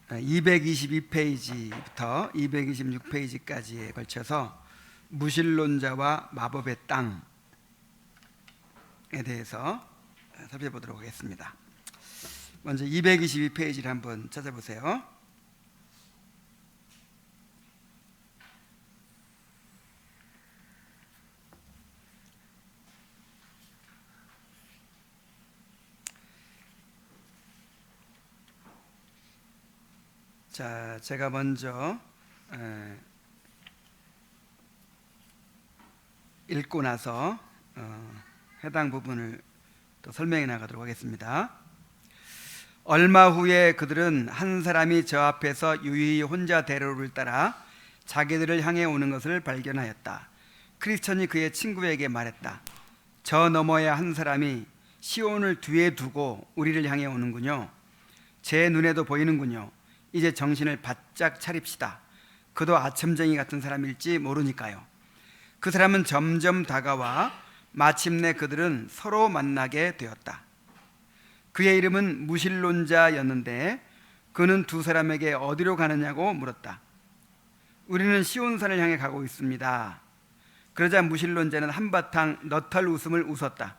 222페이지부터 226페이지까지에 걸쳐서 무신론자와 마법의 땅에 대해서 살펴보도록 하겠습니다. 먼저 222페이지를 한번 찾아보세요. 자, 제가 먼저 읽고 나서 해당 부분을 또 설명해 나가도록 하겠습니다. 얼마 후에 그들은 한 사람이 저 앞에서 유유히 혼자 대로를 따라 자기들을 향해 오는 것을 발견하였다. 크리스천이 그의 친구에게 말했다. 저 너머에 한 사람이 시온을 뒤에 두고 우리를 향해 오는군요. 제 눈에도 보이는군요. 이제 정신을 바짝 차립시다. 그도 아첨쟁이 같은 사람일지 모르니까요. 그 사람은 점점 다가와 마침내 그들은 서로 만나게 되었다. 그의 이름은 무신론자였는데 그는 두 사람에게 어디로 가느냐고 물었다. 우리는 시온산을 향해 가고 있습니다. 그러자 무신론자는 한바탕 너털 웃음을 웃었다.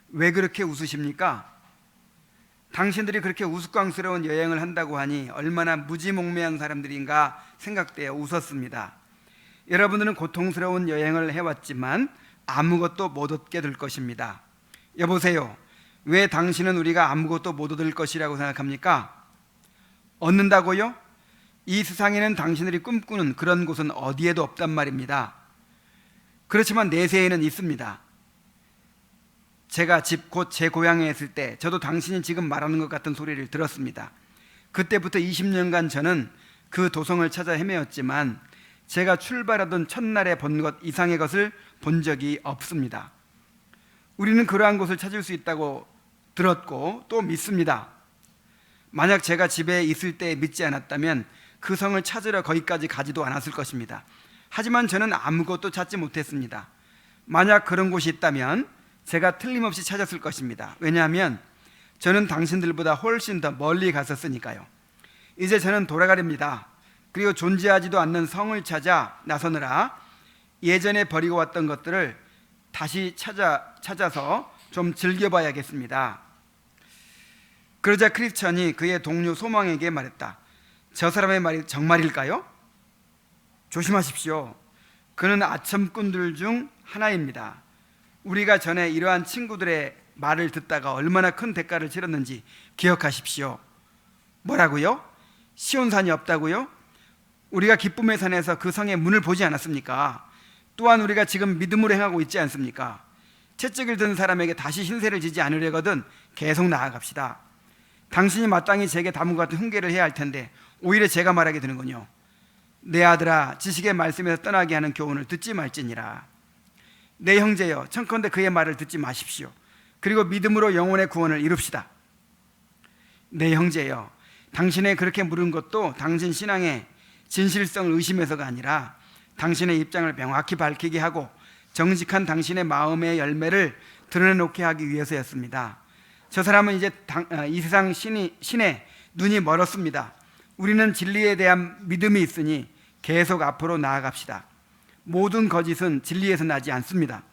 왜 그렇게 웃으십니까? 당신들이 그렇게 우스꽝스러운 여행을 한다고 하니 얼마나 무지몽매한 사람들인가 생각되어 웃었습니다. 여러분들은 고통스러운 여행을 해왔지만 아무것도 못 얻게 될 것입니다. 여보세요. 왜 당신은 우리가 아무것도 못 얻을 것이라고 생각합니까? 얻는다고요? 이 세상에는 당신들이 꿈꾸는 그런 곳은 어디에도 없단 말입니다. 그렇지만 내세에는 있습니다. 제가 집 곧 제 고향에 있을 때 저도 당신이 지금 말하는 것 같은 소리를 들었습니다. 그때부터 20년간 저는 그 도성을 찾아 헤매었지만 제가 출발하던 첫날에 본 것 이상의 것을 본 적이 없습니다. 우리는 그러한 곳을 찾을 수 있다고 들었고 또 믿습니다. 만약 제가 집에 있을 때 믿지 않았다면 그 성을 찾으러 거기까지 가지도 않았을 것입니다. 하지만 저는 아무것도 찾지 못했습니다. 만약 그런 곳이 있다면 제가 틀림없이 찾았을 것입니다. 왜냐하면 저는 당신들보다 훨씬 더 멀리 갔었으니까요. 이제 저는 돌아가렵니다. 그리고 존재하지도 않는 성을 찾아 나서느라 예전에 버리고 왔던 것들을 다시 찾아서 좀 즐겨봐야겠습니다. 그러자 크리스천이 그의 동료 소망에게 말했다. 저 사람의 말이 정말일까요? 조심하십시오. 그는 아첨꾼들 중 하나입니다. 우리가 전에 이러한 친구들의 말을 듣다가 얼마나 큰 대가를 치렀는지 기억하십시오. 뭐라고요? 시온산이 없다고요? 우리가 기쁨의 산에서 그 성의 문을 보지 않았습니까? 또한 우리가 지금 믿음으로 행하고 있지 않습니까? 채찍을 든 사람에게 다시 신세를 지지 않으려거든 계속 나아갑시다. 당신이 마땅히 제게 다음과 같은 훈계를 해야 할 텐데 오히려 제가 말하게 되는군요. 내 아들아, 지식의 말씀에서 떠나게 하는 교훈을 듣지 말지니라. 내 형제여, 청컨대 그의 말을 듣지 마십시오. 그리고 믿음으로 영혼의 구원을 이룹시다. 내 형제여, 당신의 그렇게 물은 것도 당신 신앙의 진실성을 의심해서가 아니라 당신의 입장을 명확히 밝히게 하고 정직한 당신의 마음의 열매를 드러내놓게 하기 위해서였습니다. 저 사람은 이제 이 세상 신에 눈이 멀었습니다. 우리는 진리에 대한 믿음이 있으니 계속 앞으로 나아갑시다. 모든 거짓은 진리에서 나지 않습니다.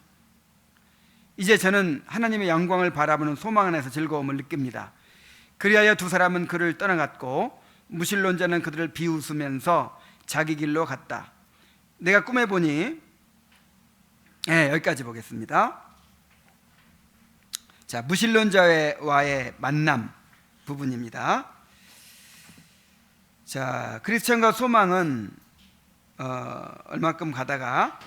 이제 저는 하나님의 영광을 바라보는 소망 안에서 즐거움을 느낍니다. 그리하여 두 사람은 그를 떠나갔고 무신론자는 그들을 비웃으면서 자기 길로 갔다. 내가 꿈에 보니 여기까지 보겠습니다. 자, 무신론자와의 만남 부분입니다. 자, 크리스천과 소망은 얼마큼 가다가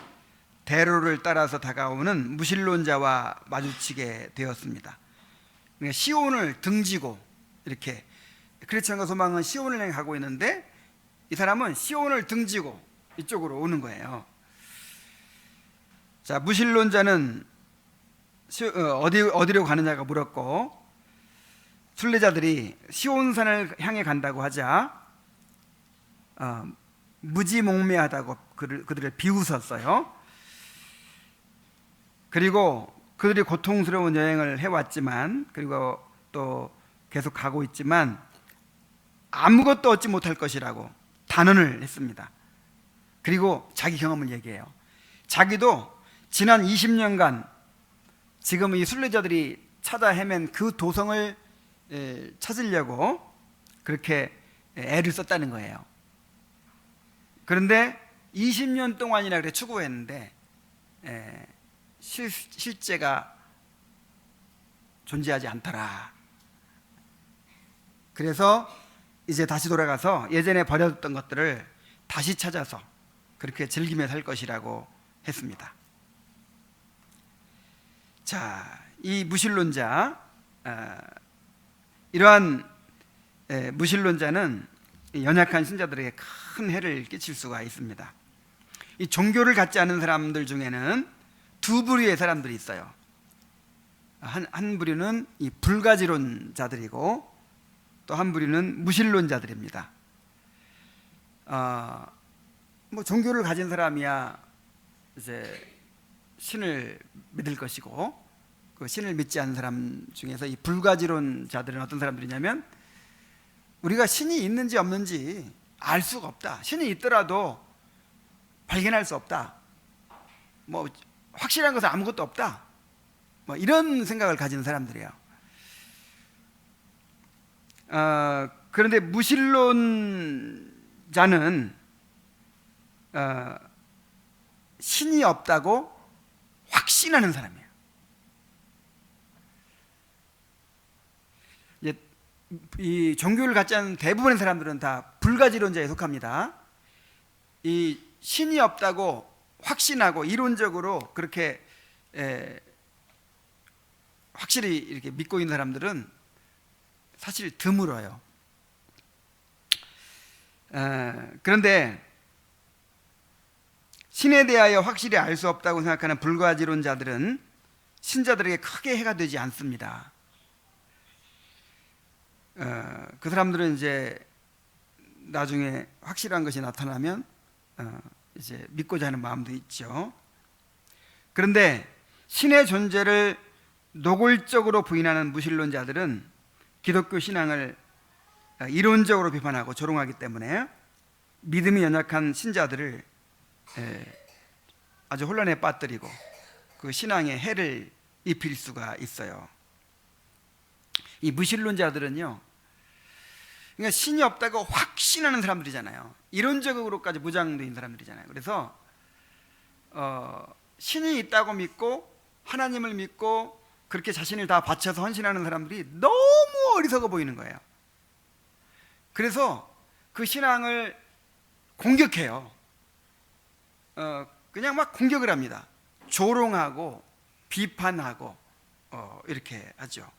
대로를 따라서 다가오는 무신론자와 마주치게 되었습니다. 그러니까 시온을 등지고 이렇게 크리스천과 소망은 시온을 향해 가고 있는데 이 사람은 시온을 등지고 이쪽으로 오는 거예요. 자, 무신론자는 어디로 가느냐가 물었고 순례자들이 시온산을 향해 간다고 하자 무지몽매하다고 그들을 비웃었어요. 그리고 그들이 고통스러운 여행을 해왔지만 그리고 또 계속 가고 있지만 아무것도 얻지 못할 것이라고 단언을 했습니다. 그리고 자기 경험을 얘기해요. 자기도 지난 20년간 지금 이 순례자들이 찾아 헤맨 그 도성을 찾으려고 그렇게 애를 썼다는 거예요. 그런데 20년 동안이나 그래 추구했는데 실제가 존재하지 않더라. 그래서 이제 다시 돌아가서 예전에 버려뒀던 것들을 다시 찾아서 그렇게 즐기며 살 것이라고 했습니다. 자, 이 무신론자, 이러한 무신론자는 연약한 신자들에게 큰 해를 끼칠 수가 있습니다. 이 종교를 갖지 않은 사람들 중에는 두 부류의 사람들이 있어요. 한 부류는 이 불가지론자들이고 또 한 부류는 무신론자들입니다. 뭐 종교를 가진 사람이야 이제 신을 믿을 것이고, 그 신을 믿지 않는 사람 중에서 이 불가지론자들은 어떤 사람들이냐면 우리가 신이 있는지 없는지 알 수가 없다. 신이 있더라도 발견할 수 없다. 뭐 확실한 것은 아무것도 없다. 뭐 이런 생각을 가진 사람들이에요. 그런데 무신론자는 신이 없다고 확신하는 사람이에요. 이 종교를 갖지 않은 대부분의 사람들은 다 불가지론자에 속합니다. 이 신이 없다고 확신하고 이론적으로 그렇게 확실히 이렇게 믿고 있는 사람들은 사실 드물어요. 그런데 신에 대하여 확실히 알 수 없다고 생각하는 불가지론자들은 신자들에게 크게 해가 되지 않습니다. 그 사람들은 이제 나중에 확실한 것이 나타나면 이제 믿고자 하는 마음도 있죠. 그런데 신의 존재를 노골적으로 부인하는 무신론자들은 기독교 신앙을 이론적으로 비판하고 조롱하기 때문에 믿음이 연약한 신자들을 아주 혼란에 빠뜨리고 그 신앙에 해를 입힐 수가 있어요. 이 무신론자들은요, 그러니까 신이 없다고 확신하는 사람들이잖아요. 이론적으로까지 무장된 사람들이잖아요. 그래서 신이 있다고 믿고 하나님을 믿고 그렇게 자신을 다 바쳐서 헌신하는 사람들이 너무 어리석어 보이는 거예요. 그래서 그 신앙을 공격해요. 그냥 막 공격을 합니다. 조롱하고 비판하고 이렇게 하죠.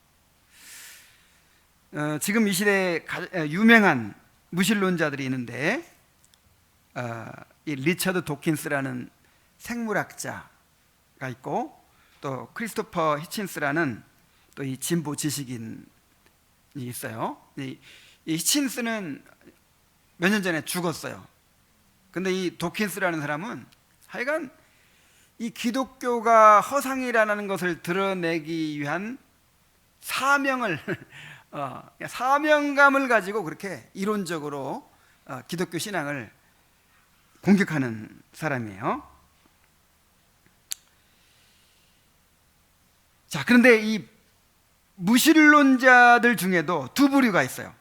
지금 이 시대에 유명한 무신론자들이 있는데 이 리처드 도킨스라는 생물학자가 있고 또 크리스토퍼 히친스라는 또 이 진보 지식인이 있어요. 이 히친스는 몇 년 전에 죽었어요. 근데 이 도킨스라는 사람은 하여간 이 기독교가 허상이라는 것을 드러내기 위한 사명감을 가지고 그렇게 이론적으로 기독교 신앙을 공격하는 사람이에요. 자, 그런데 이 무신론자들 중에도 두 부류가 있어요.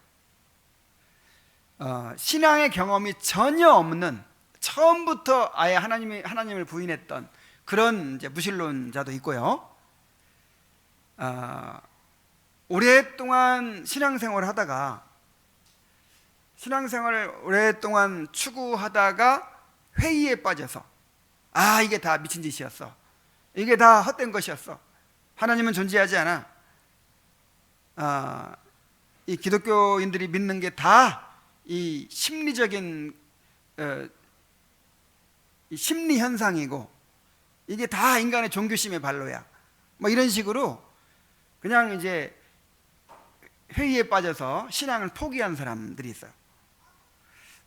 신앙의 경험이 전혀 없는, 처음부터 아예 하나님을 부인했던 그런 이제 무신론자도 있고요. 오랫동안 신앙생활을 하다가 신앙생활을 오랫동안 추구하다가 회의에 빠져서 이게 다 미친 짓이었어, 이게 다 헛된 것이었어, 하나님은 존재하지 않아, 이 기독교인들이 믿는 게 다 이 심리적인 이 심리 현상이고 이게 다 인간의 종교심의 발로야, 뭐 이런 식으로 그냥 이제 회의에 빠져서 신앙을 포기한 사람들이 있어요.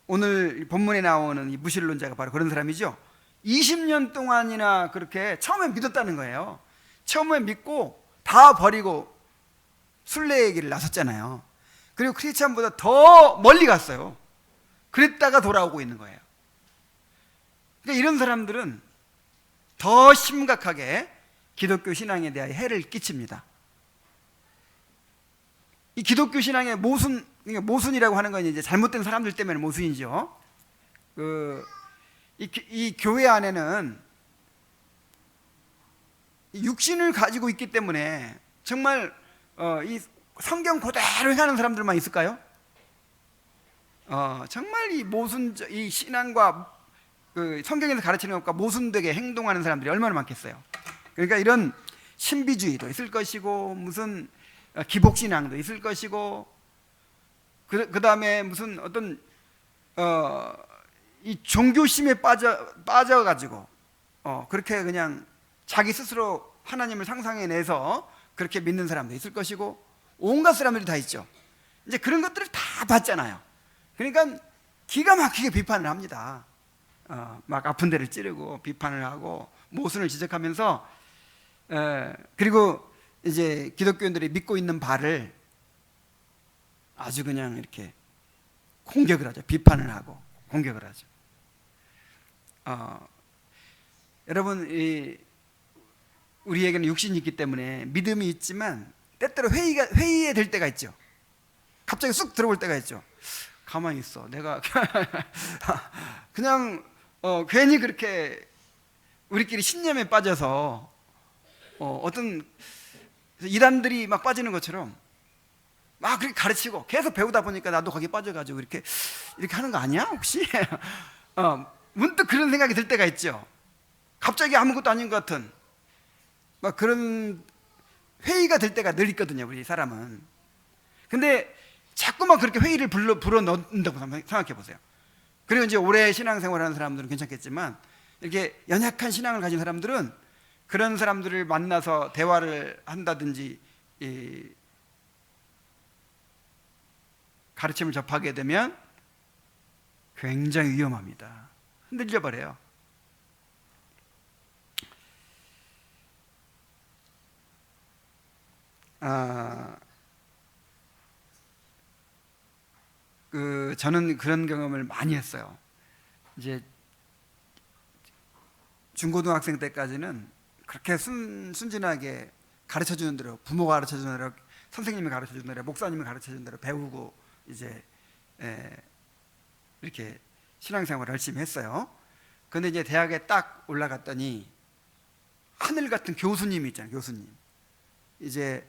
오늘 본문에 나오는 이 무신론자가 바로 그런 사람이죠. 20년 동안이나 그렇게 처음에 믿었다는 거예요. 처음에 믿고 다 버리고 순례의 길을 나섰잖아요. 그리고 크리스찬보다 더 멀리 갔어요. 그랬다가 돌아오고 있는 거예요. 그러니까 이런 사람들은 더 심각하게 기독교 신앙에 대하여 해를 끼칩니다. 이 기독교 신앙의 모순, 그러니까 모순이라고 하는 건 이제 잘못된 사람들 때문에 모순이죠. 이 교회 안에는 육신을 가지고 있기 때문에 정말 이 성경 그대로 행하는 사람들만 있을까요? 정말 이 신앙과 그 성경에서 가르치는 것과 모순되게 행동하는 사람들이 얼마나 많겠어요. 그러니까 이런 신비주의도 있을 것이고, 무슨 기복신앙도 있을 것이고, 그 다음에 무슨 어떤 이 종교심에 빠져가지고 그렇게 그냥 자기 스스로 하나님을 상상해내서 그렇게 믿는 사람도 있을 것이고, 온갖 사람들이 다 있죠. 이제 그런 것들을 다 봤잖아요. 그러니까 기가 막히게 비판을 합니다. 막 아픈 데를 찌르고 비판을 하고 모순을 지적하면서, 그리고 이제 기독교인들이 믿고 있는 바를 아주 그냥 이렇게 공격을 하죠. 비판을 하고 공격을 하죠. 여러분, 우리에게는 육신이 있기 때문에 믿음이 있지만 때때로 회의에 될 때가 있죠. 갑자기 쑥 들어올 때가 있죠. 가만히 있어. 내가 그냥 괜히 그렇게 우리끼리 신념에 빠져서 어떤 이단들이 막 빠지는 것처럼 막 그렇게 가르치고 계속 배우다 보니까 나도 거기에 빠져가지고 이렇게 하는 거 아니야 혹시? 문득 그런 생각이 들 때가 있죠. 갑자기 아무것도 아닌 것 같은 막 그런 회의가 될 때가 늘 있거든요, 우리 사람은. 근데 자꾸만 그렇게 회의를 불어 넣는다고 생각해 보세요. 그리고 이제 오래 신앙생활하는 사람들은 괜찮겠지만, 이렇게 연약한 신앙을 가진 사람들은 그런 사람들을 만나서 대화를 한다든지 가르침을 접하게 되면 굉장히 위험합니다. 흔들려 버려요. 저는 그런 경험을 많이 했어요. 이제 중고등학생 때까지는 그렇게 순진하게 가르쳐주는 대로, 부모가 가르쳐주는 대로, 선생님이 가르쳐주는 대로, 목사님이 가르쳐주는 대로 배우고 이제 이렇게 신앙생활을 열심히 했어요. 그런데 이제 대학에 딱 올라갔더니 하늘 같은 교수님이 있잖아요. 교수님. 이제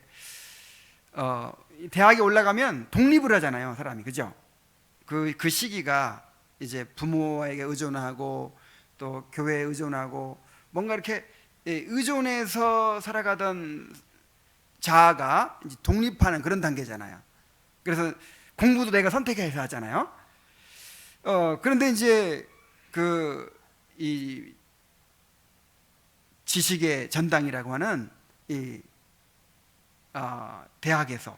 대학에 올라가면 독립을 하잖아요, 사람이. 그죠? 그 시기가 이제 부모에게 의존하고 또 교회에 의존하고 뭔가 이렇게 의존해서 살아가던 자아가 이제 독립하는 그런 단계잖아요. 그래서 공부도 내가 선택해서 하잖아요. 그런데 이제 이 지식의 전당이라고 하는 이 대학에서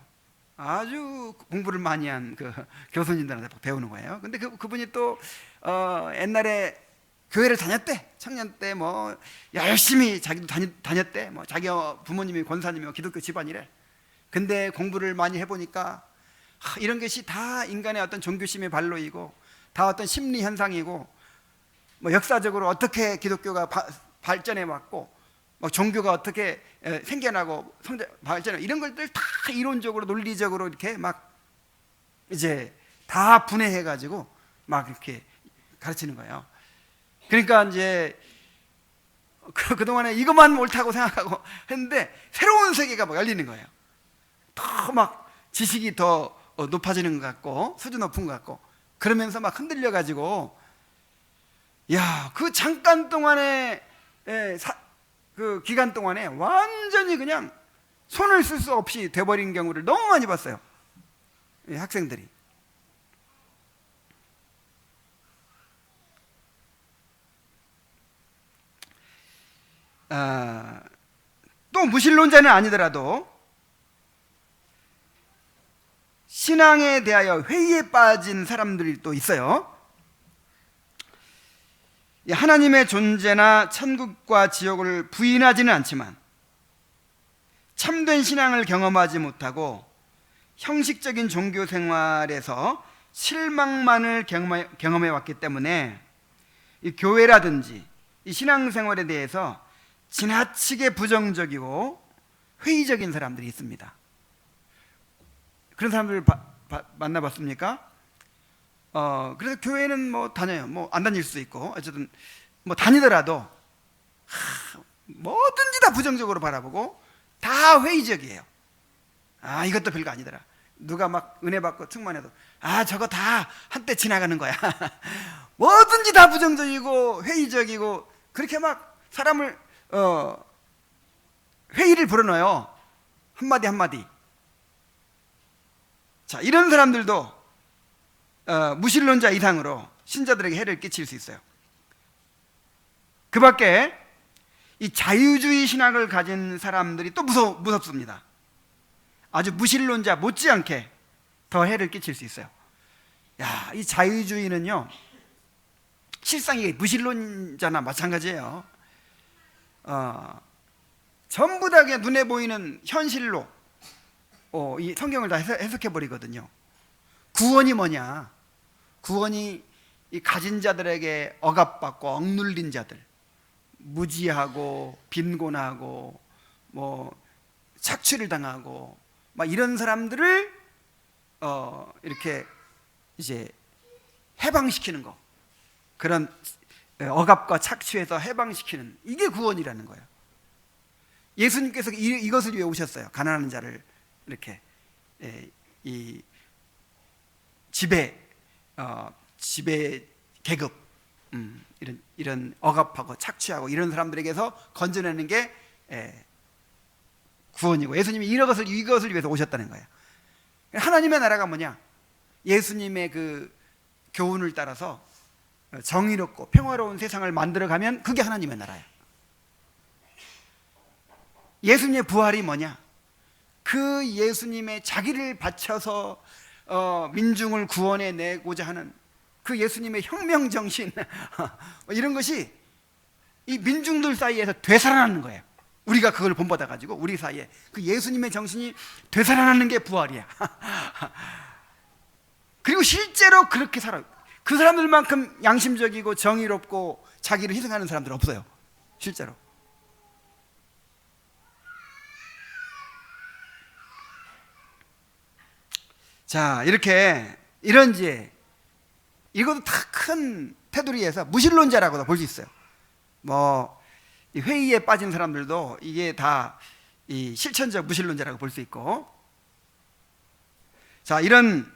아주 공부를 많이 한 그 교수님들한테 배우는 거예요. 근데 그분이 또 옛날에 교회를 다녔대. 청년 때 뭐 열심히 자기도 다녔대. 뭐 자기 부모님이 권사님이고 기독교 집안이래. 근데 공부를 많이 해보니까 이런 것이 다 인간의 어떤 종교심의 발로이고 다 어떤 심리 현상이고, 뭐 역사적으로 어떻게 기독교가 발전해 왔고, 뭐 종교가 어떻게 생겨나고 발전하고, 이런 것들 다 이론적으로 논리적으로 이렇게 막 이제 다 분해해 가지고 막 이렇게 가르치는 거예요. 그러니까 이제 그동안에 이것만 옳다고 생각하고 했는데 새로운 세계가 막 열리는 거예요. 더 막 지식이 더 높아지는 것 같고 수준 높은 것 같고, 그러면서 막 흔들려 가지고, 야, 그 잠깐 동안에 그 기간 동안에 완전히 그냥 손을 쓸 수 없이 돼버린 경우를 너무 많이 봤어요, 학생들이. 또 무신론자는 아니더라도 신앙에 대하여 회의에 빠진 사람들이 또 있어요. 하나님의 존재나 천국과 지옥을 부인하지는 않지만 참된 신앙을 경험하지 못하고 형식적인 종교 생활에서 실망만을 경험해 왔기 때문에 이 교회라든지 이 신앙생활에 대해서 지나치게 부정적이고 회의적인 사람들이 있습니다. 그런 사람들 만나봤습니까? 그래서 교회는 뭐 다녀요. 뭐 안 다닐 수 있고 어쨌든 뭐 다니더라도 뭐든지 다 부정적으로 바라보고 다 회의적이에요. 이것도 별거 아니더라. 누가 막 은혜 받고 충만해도 저거 다 한때 지나가는 거야. 뭐든지 다 부정적이고 회의적이고 그렇게 막 사람을 회의를 불어넣어요. 한마디 한마디. 자, 이런 사람들도 무신론자 이상으로 신자들에게 해를 끼칠 수 있어요. 그 밖에 이 자유주의 신학을 가진 사람들이 또 무섭습니다. 아주 무신론자 못지않게 더 해를 끼칠 수 있어요. 이 자유주의는요, 실상 이게 무신론자나 마찬가지예요. 전부 다 그냥 눈에 보이는 현실로 이 성경을 다 해석해 버리거든요. 구원이 뭐냐? 구원이 이 가진 자들에게 억압받고 억눌린 자들, 무지하고 빈곤하고 뭐 착취를 당하고 막 이런 사람들을 이렇게 이제 해방시키는 거, 그런 억압과 착취에서 해방시키는, 이게 구원이라는 거예요. 예수님께서 이것을 위해 오셨어요. 가난한 자를 이렇게 이 지배 계급, 이런 억압하고 착취하고 이런 사람들에게서 건져내는 게 구원이고, 예수님이 이것을 위해서 오셨다는 거예요. 하나님의 나라가 뭐냐? 예수님의 그 교훈을 따라서 정의롭고 평화로운 세상을 만들어가면 그게 하나님의 나라예요. 예수님의 부활이 뭐냐? 그 예수님의 자기를 바쳐서 민중을 구원해 내고자 하는 그 예수님의 혁명 정신, 이런 것이 이 민중들 사이에서 되살아나는 거예요. 우리가 그걸 본받아 가지고 우리 사이에 그 예수님의 정신이 되살아나는 게 부활이야. 그리고 실제로 그렇게 살아요. 그 사람들만큼 양심적이고 정의롭고 자기를 희생하는 사람들은 없어요. 실제로. 자, 이것도 다 큰 테두리에서 무신론자라고도 볼 수 있어요. 뭐 회의에 빠진 사람들도 이게 다 이 실천적 무신론자라고 볼 수 있고, 자, 이런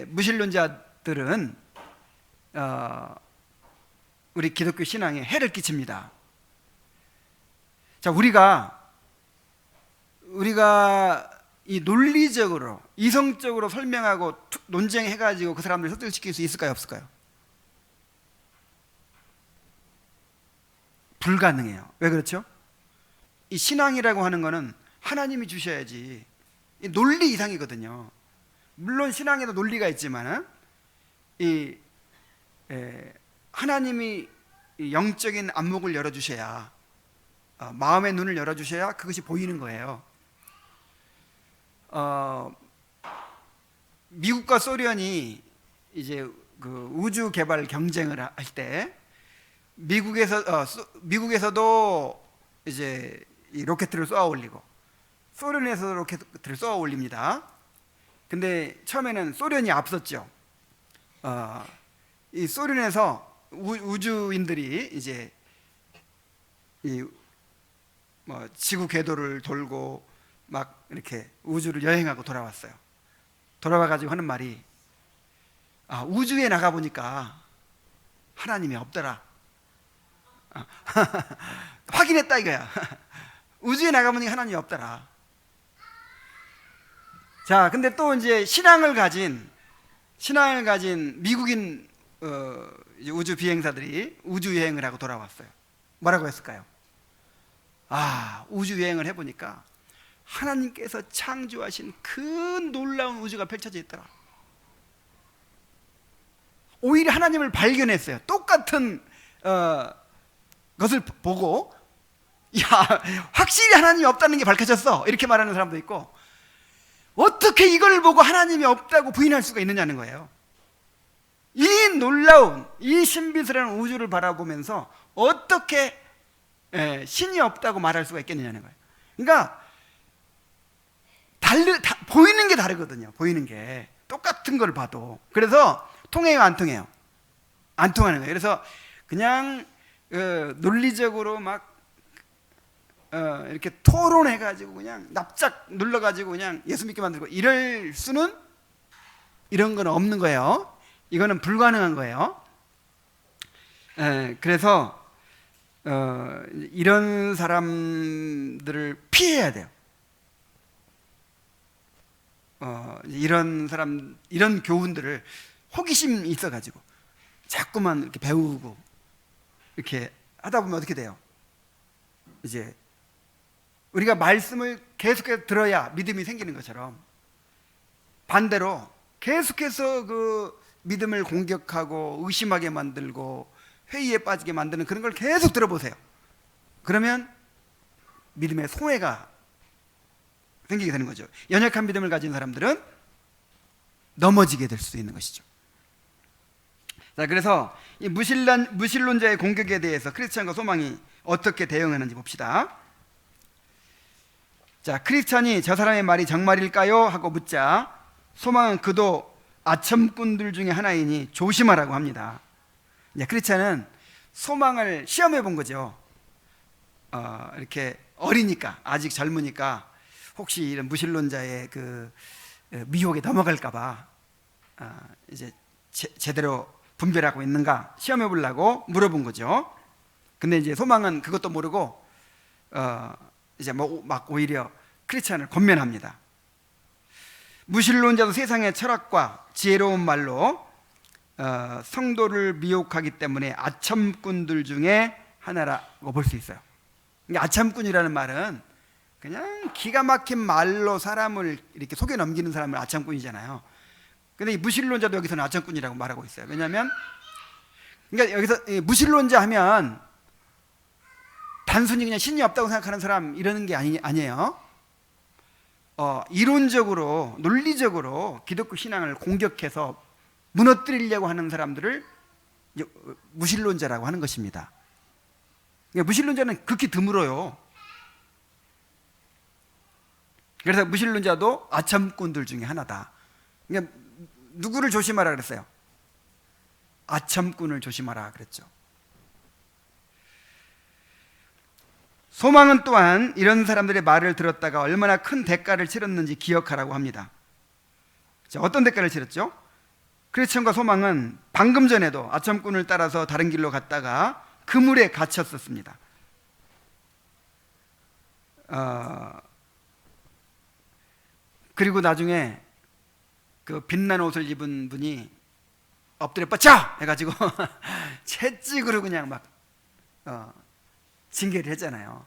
무신론자들은 우리 기독교 신앙에 해를 끼칩니다. 자, 우리가 이 논리적으로 이성적으로 설명하고 논쟁해가지고 그 사람들을 설득시킬 수 있을까요, 없을까요? 불가능해요. 왜 그렇죠? 이 신앙이라고 하는 거는 하나님이 주셔야지, 이 논리 이상이거든요. 물론 신앙에도 논리가 있지만 하나님이 영적인 안목을 열어주셔야, 마음의 눈을 열어주셔야 그것이 보이는 거예요. 미국과 소련이 이제 그 우주 개발 경쟁을 할 때 미국에서도 이제 이 로켓을 쏘아 올리고 소련에서도 로켓을 쏘아 올립니다. 근데 처음에는 소련이 앞섰죠. 이 소련에서 우주인들이 이제 뭐 지구 궤도를 돌고 막 이렇게 우주를 여행하고 돌아왔어요. 돌아와가지고 하는 말이, 우주에 나가보니까 하나님이 없더라. 확인했다 이거야. 우주에 나가보니까 하나님이 없더라. 자, 근데 또 이제 신앙을 가진 미국인 이제 우주 비행사들이 우주 여행을 하고 돌아왔어요. 뭐라고 했을까요? 우주 여행을 해보니까 하나님께서 창조하신 그 놀라운 우주가 펼쳐져 있더라. 오히려 하나님을 발견했어요. 똑같은 것을 보고, 확실히 하나님이 없다는 게 밝혀졌어, 이렇게 말하는 사람도 있고, 어떻게 이걸 보고 하나님이 없다고 부인할 수가 있느냐는 거예요. 이 놀라운, 이 신비스러운 우주를 바라보면서 어떻게 신이 없다고 말할 수가 있겠느냐는 거예요. 그러니까 보이는 게 다르거든요. 보이는 게 똑같은 걸 봐도. 그래서 통해요, 안 통해요? 안 통하는 거예요. 그래서 그냥 논리적으로 막 이렇게 토론해가지고 그냥 납작 눌러가지고 그냥 예수 믿게 만들고 이럴 수는, 이런 건 없는 거예요. 이거는 불가능한 거예요. 그래서 이런 사람들을 피해야 돼요. 이런 사람, 이런 교훈들을 호기심이 있어가지고 자꾸만 이렇게 배우고 이렇게 하다 보면 어떻게 돼요? 이제 우리가 말씀을 계속해서 들어야 믿음이 생기는 것처럼, 반대로 계속해서 그 믿음을 공격하고 의심하게 만들고 회의에 빠지게 만드는 그런 걸 계속 들어보세요. 그러면 믿음의 소외가 생기게 되는 거죠. 연약한 믿음을 가진 사람들은 넘어지게 될 수 있는 것이죠. 자, 그래서 이 무신론자의 공격에 대해서 크리스찬과 소망이 어떻게 대응하는지 봅시다. 자, 크리스찬이 저 사람의 말이 정말일까요? 하고 묻자 소망은 그도 아첨꾼들 중에 하나이니 조심하라고 합니다. 이제 크리스찬은 소망을 시험해 본 거죠. 이렇게 어리니까, 아직 젊으니까 혹시 이런 무신론자의 그 미혹에 넘어갈까봐 이제 제대로 분별하고 있는가 시험해 보려고 물어본 거죠. 근데 이제 소망은 그것도 모르고 이제 막 오히려 크리스찬을 권면합니다. 무신론자도 세상의 철학과 지혜로운 말로 성도를 미혹하기 때문에 아첨꾼들 중에 하나라고 볼 수 있어요. 아첨꾼이라는 말은 그냥 기가 막힌 말로 사람을 이렇게 속여 넘기는 사람을 아첨꾼이잖아요. 근데 이 무신론자도 여기서는 아첨꾼이라고 말하고 있어요. 왜냐하면, 그러니까 여기서 무신론자 하면 단순히 그냥 신이 없다고 생각하는 사람 이러는 게 아니에요. 이론적으로, 논리적으로 기독교 신앙을 공격해서 무너뜨리려고 하는 사람들을 무신론자라고 하는 것입니다. 그러니까 무신론자는 극히 드물어요. 그래서 무신론자도 아첨꾼들 중에 하나다. 그러니까 누구를 조심하라 그랬어요? 아첨꾼을 조심하라 그랬죠. 소망은 또한 이런 사람들의 말을 들었다가 얼마나 큰 대가를 치렀는지 기억하라고 합니다. 자, 어떤 대가를 치렀죠? 크리스천과 소망은 방금 전에도 아첨꾼을 따라서 다른 길로 갔다가 그물에 갇혔었습니다. 그리고 나중에 그 빛난 옷을 입은 분이 엎드려 뻗쳐! 해가지고 채찍으로 그냥 막 징계를 했잖아요.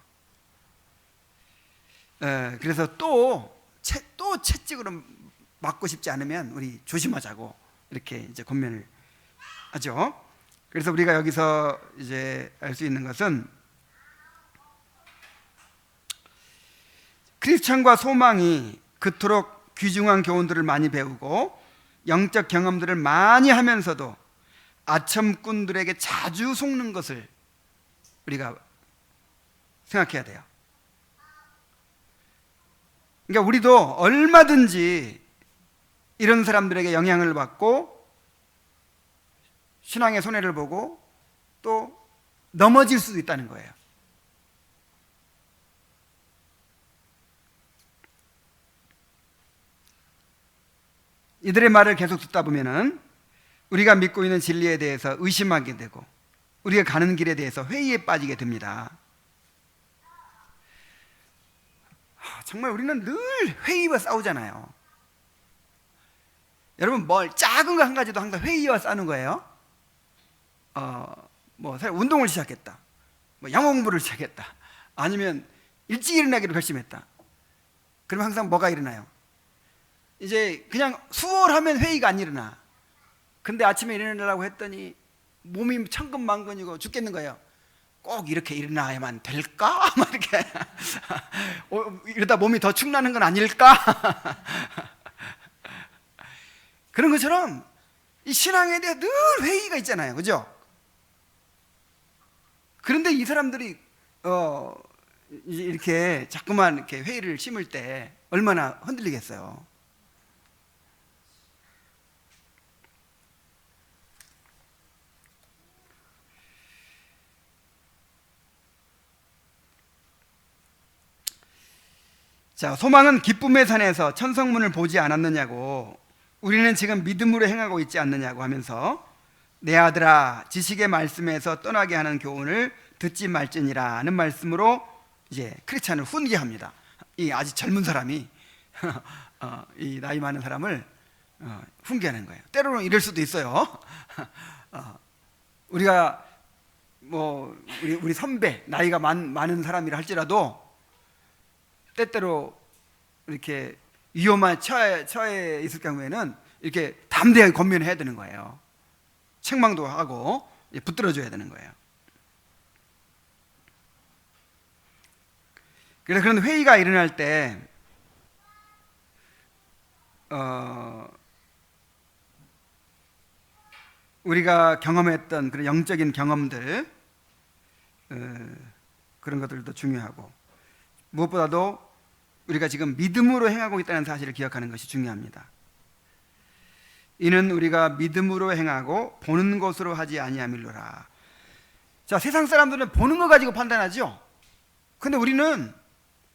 그래서 또 채찍으로 맞고 싶지 않으면 우리 조심하자고 이렇게 이제 권면을 하죠. 그래서 우리가 여기서 이제 알 수 있는 것은 크리스천과 소망이 그토록 귀중한 교훈들을 많이 배우고 영적 경험들을 많이 하면서도 아첨꾼들에게 자주 속는 것을 우리가 생각해야 돼요. 그러니까 우리도 얼마든지 이런 사람들에게 영향을 받고 신앙의 손해를 보고 또 넘어질 수도 있다는 거예요. 이들의 말을 계속 듣다 보면은 우리가 믿고 있는 진리에 대해서 의심하게 되고 우리가 가는 길에 대해서 회의에 빠지게 됩니다. 정말 우리는 늘 회의와 싸우잖아요. 여러분, 작은 거 한 가지도 항상 회의와 싸우는 거예요. 운동을 시작했다, 영어 공부를 시작했다, 아니면 일찍 일어나기로 결심했다. 그러면 항상 뭐가 일어나요? 이제 그냥 수월하면 회의가 안 일어나. 근데 아침에 일어나려고 했더니 몸이 천근만근이고 죽겠는 거예요. 꼭 이렇게 일어나야만 될까? 막 이렇게 이러다 몸이 더 축나는 건 아닐까? 그런 것처럼 이 신앙에 대해 늘 회의가 있잖아요, 그죠? 그런데 이 사람들이 이제 이렇게 자꾸만 이렇게 회의를 심을 때 얼마나 흔들리겠어요. 자, 소망은 기쁨의 산에서 천성문을 보지 않았느냐고, 우리는 지금 믿음으로 행하고 있지 않느냐고 하면서 내 아들아 지식의 말씀에서 떠나게 하는 교훈을 듣지 말지니라는 말씀으로 이제 크리스찬을 훈계합니다. 이 아직 젊은 사람이 이 나이 많은 사람을 훈계하는 거예요. 때로는 이럴 수도 있어요. 우리가 뭐 우리 선배 나이가 많은 사람이라 할지라도 때때로 이렇게 위험한 처해 있을 경우에는 이렇게 담대하게 권면해야 되는 거예요. 책망도 하고 붙들어줘야 되는 거예요. 그래서 그런 회의가 일어날 때 우리가 경험했던 그런 영적인 경험들, 그런 것들도 중요하고, 무엇보다도 우리가 지금 믿음으로 행하고 있다는 사실을 기억하는 것이 중요합니다. 이는 우리가 믿음으로 행하고 보는 것으로 하지 아니함일로라. 자, 세상 사람들은 보는 거 가지고 판단하죠. 근데 우리는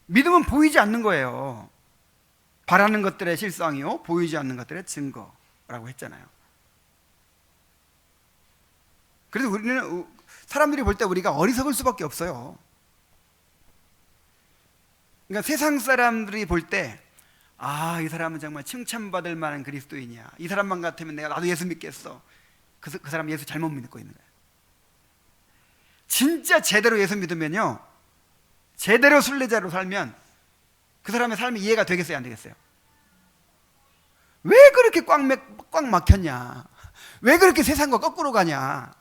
믿음은 보이지 않는 거예요. 바라는 것들의 실상이요 보이지 않는 것들의 증거라고 했잖아요. 그래서 우리는 사람들이 볼 때 우리가 어리석을 수밖에 없어요. 그러니까 세상 사람들이 볼 때 이 사람은 정말 칭찬받을 만한 그리스도인이야. 이 사람만 같으면 내가 나도 예수 믿겠어. 그 사람 예수 잘못 믿고 있는 거예요. 진짜 제대로 예수 믿으면요, 제대로 순례자로 살면 그 사람의 삶이 이해가 되겠어요, 안 되겠어요? 왜 그렇게 꽉 막혔냐? 왜 그렇게 세상과 거꾸로 가냐?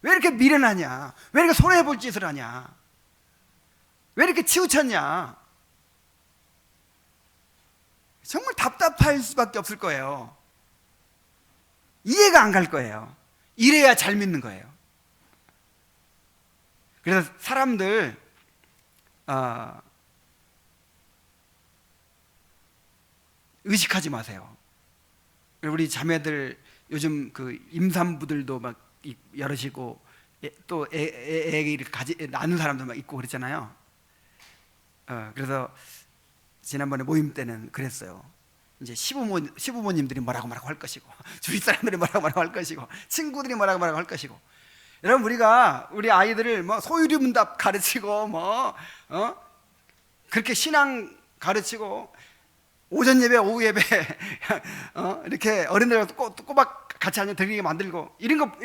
왜 이렇게 미련하냐? 왜 이렇게 손해볼 짓을 하냐? 왜 이렇게 치우쳤냐? 정말 답답할 수밖에 없을 거예요. 이해가 안 갈 거예요. 이래야 잘 믿는 거예요. 그래서 사람들 의식하지 마세요. 우리 자매들 요즘 그 임산부들도 막 여럿이고 또 애기를 낳는 사람도 막 있고 그랬잖아요. 그래서 지난번에 모임 때는 그랬어요. 이제 시부모님들이 뭐라고 할 것이고, 주위 사람들이 뭐라고 할 것이고, 친구들이 뭐라고 할 것이고. 여러분, 우리 아이들을 뭐 소유리문답 가르치고 그렇게 신앙 가르치고 오전 예배, 오후 예배 이렇게 어린애들 꼬박 같이 앉아 들리게 만들고 이런 거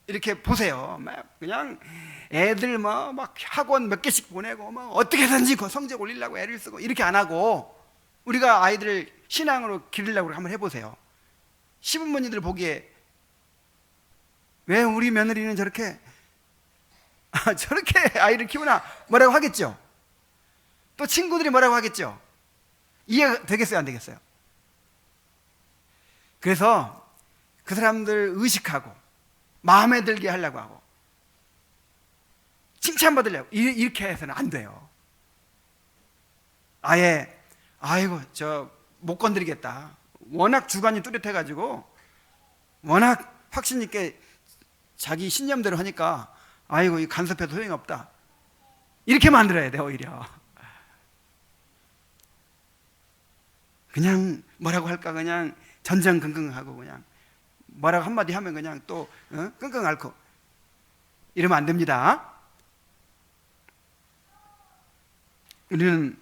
이렇게 보세요. 막 그냥 애들 막 학원 몇 개씩 보내고 어떻게든지 그 성적 올리려고 애를 쓰고 이렇게 안 하고, 우리가 아이들을 신앙으로 기르려고 한번 해보세요. 시부모님들 보기에 왜 우리 며느리는 저렇게 아이를 키우나 뭐라고 하겠죠. 또 친구들이 뭐라고 하겠죠. 이해가 되겠어요, 안 되겠어요? 그래서 그 사람들 의식하고 마음에 들게 하려고 하고 칭찬받으려고 이렇게 해서는 안 돼요. 아예 아이고 저 못 건드리겠다, 워낙 주관이 뚜렷해가지고 워낙 확신 있게 자기 신념대로 하니까 아이고 이 간섭해도 소용이 없다, 이렇게 만들어야 돼. 오히려 그냥 뭐라고 할까 그냥 전전긍긍하고 그냥 뭐라고 한마디 하면 그냥 또 끙끙 앓고 이러면 안 됩니다. 우리는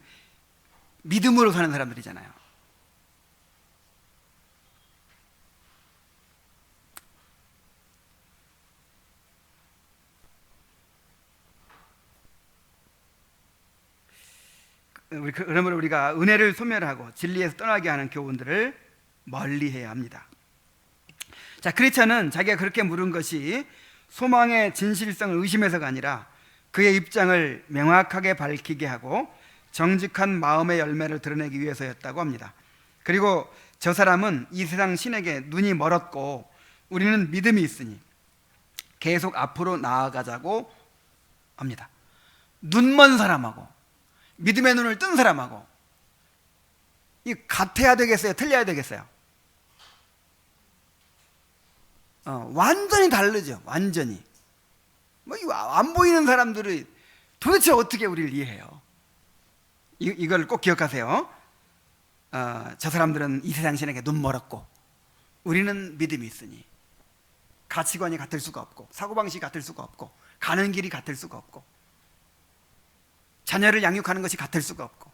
믿음으로 사는 사람들이잖아요. 그러므로 우리가 은혜를 소멸하고 진리에서 떠나게 하는 교훈들을 멀리해야 합니다. 자, 크리스천은 자기가 그렇게 물은 것이 소망의 진실성을 의심해서가 아니라 그의 입장을 명확하게 밝히게 하고 정직한 마음의 열매를 드러내기 위해서였다고 합니다. 그리고 저 사람은 이 세상 신에게 눈이 멀었고 우리는 믿음이 있으니 계속 앞으로 나아가자고 합니다. 눈먼 사람하고 믿음의 눈을 뜬 사람하고 이 같아야 되겠어요? 틀려야 되겠어요? 완전히 다르죠. 완전히. 뭐 안 보이는 사람들이 도대체 어떻게 우리를 이해해요? 이걸 꼭 기억하세요. 저 사람들은 이 세상 신에게 눈 멀었고 우리는 믿음이 있으니 가치관이 같을 수가 없고 사고방식이 같을 수가 없고 가는 길이 같을 수가 없고 자녀를 양육하는 것이 같을 수가 없고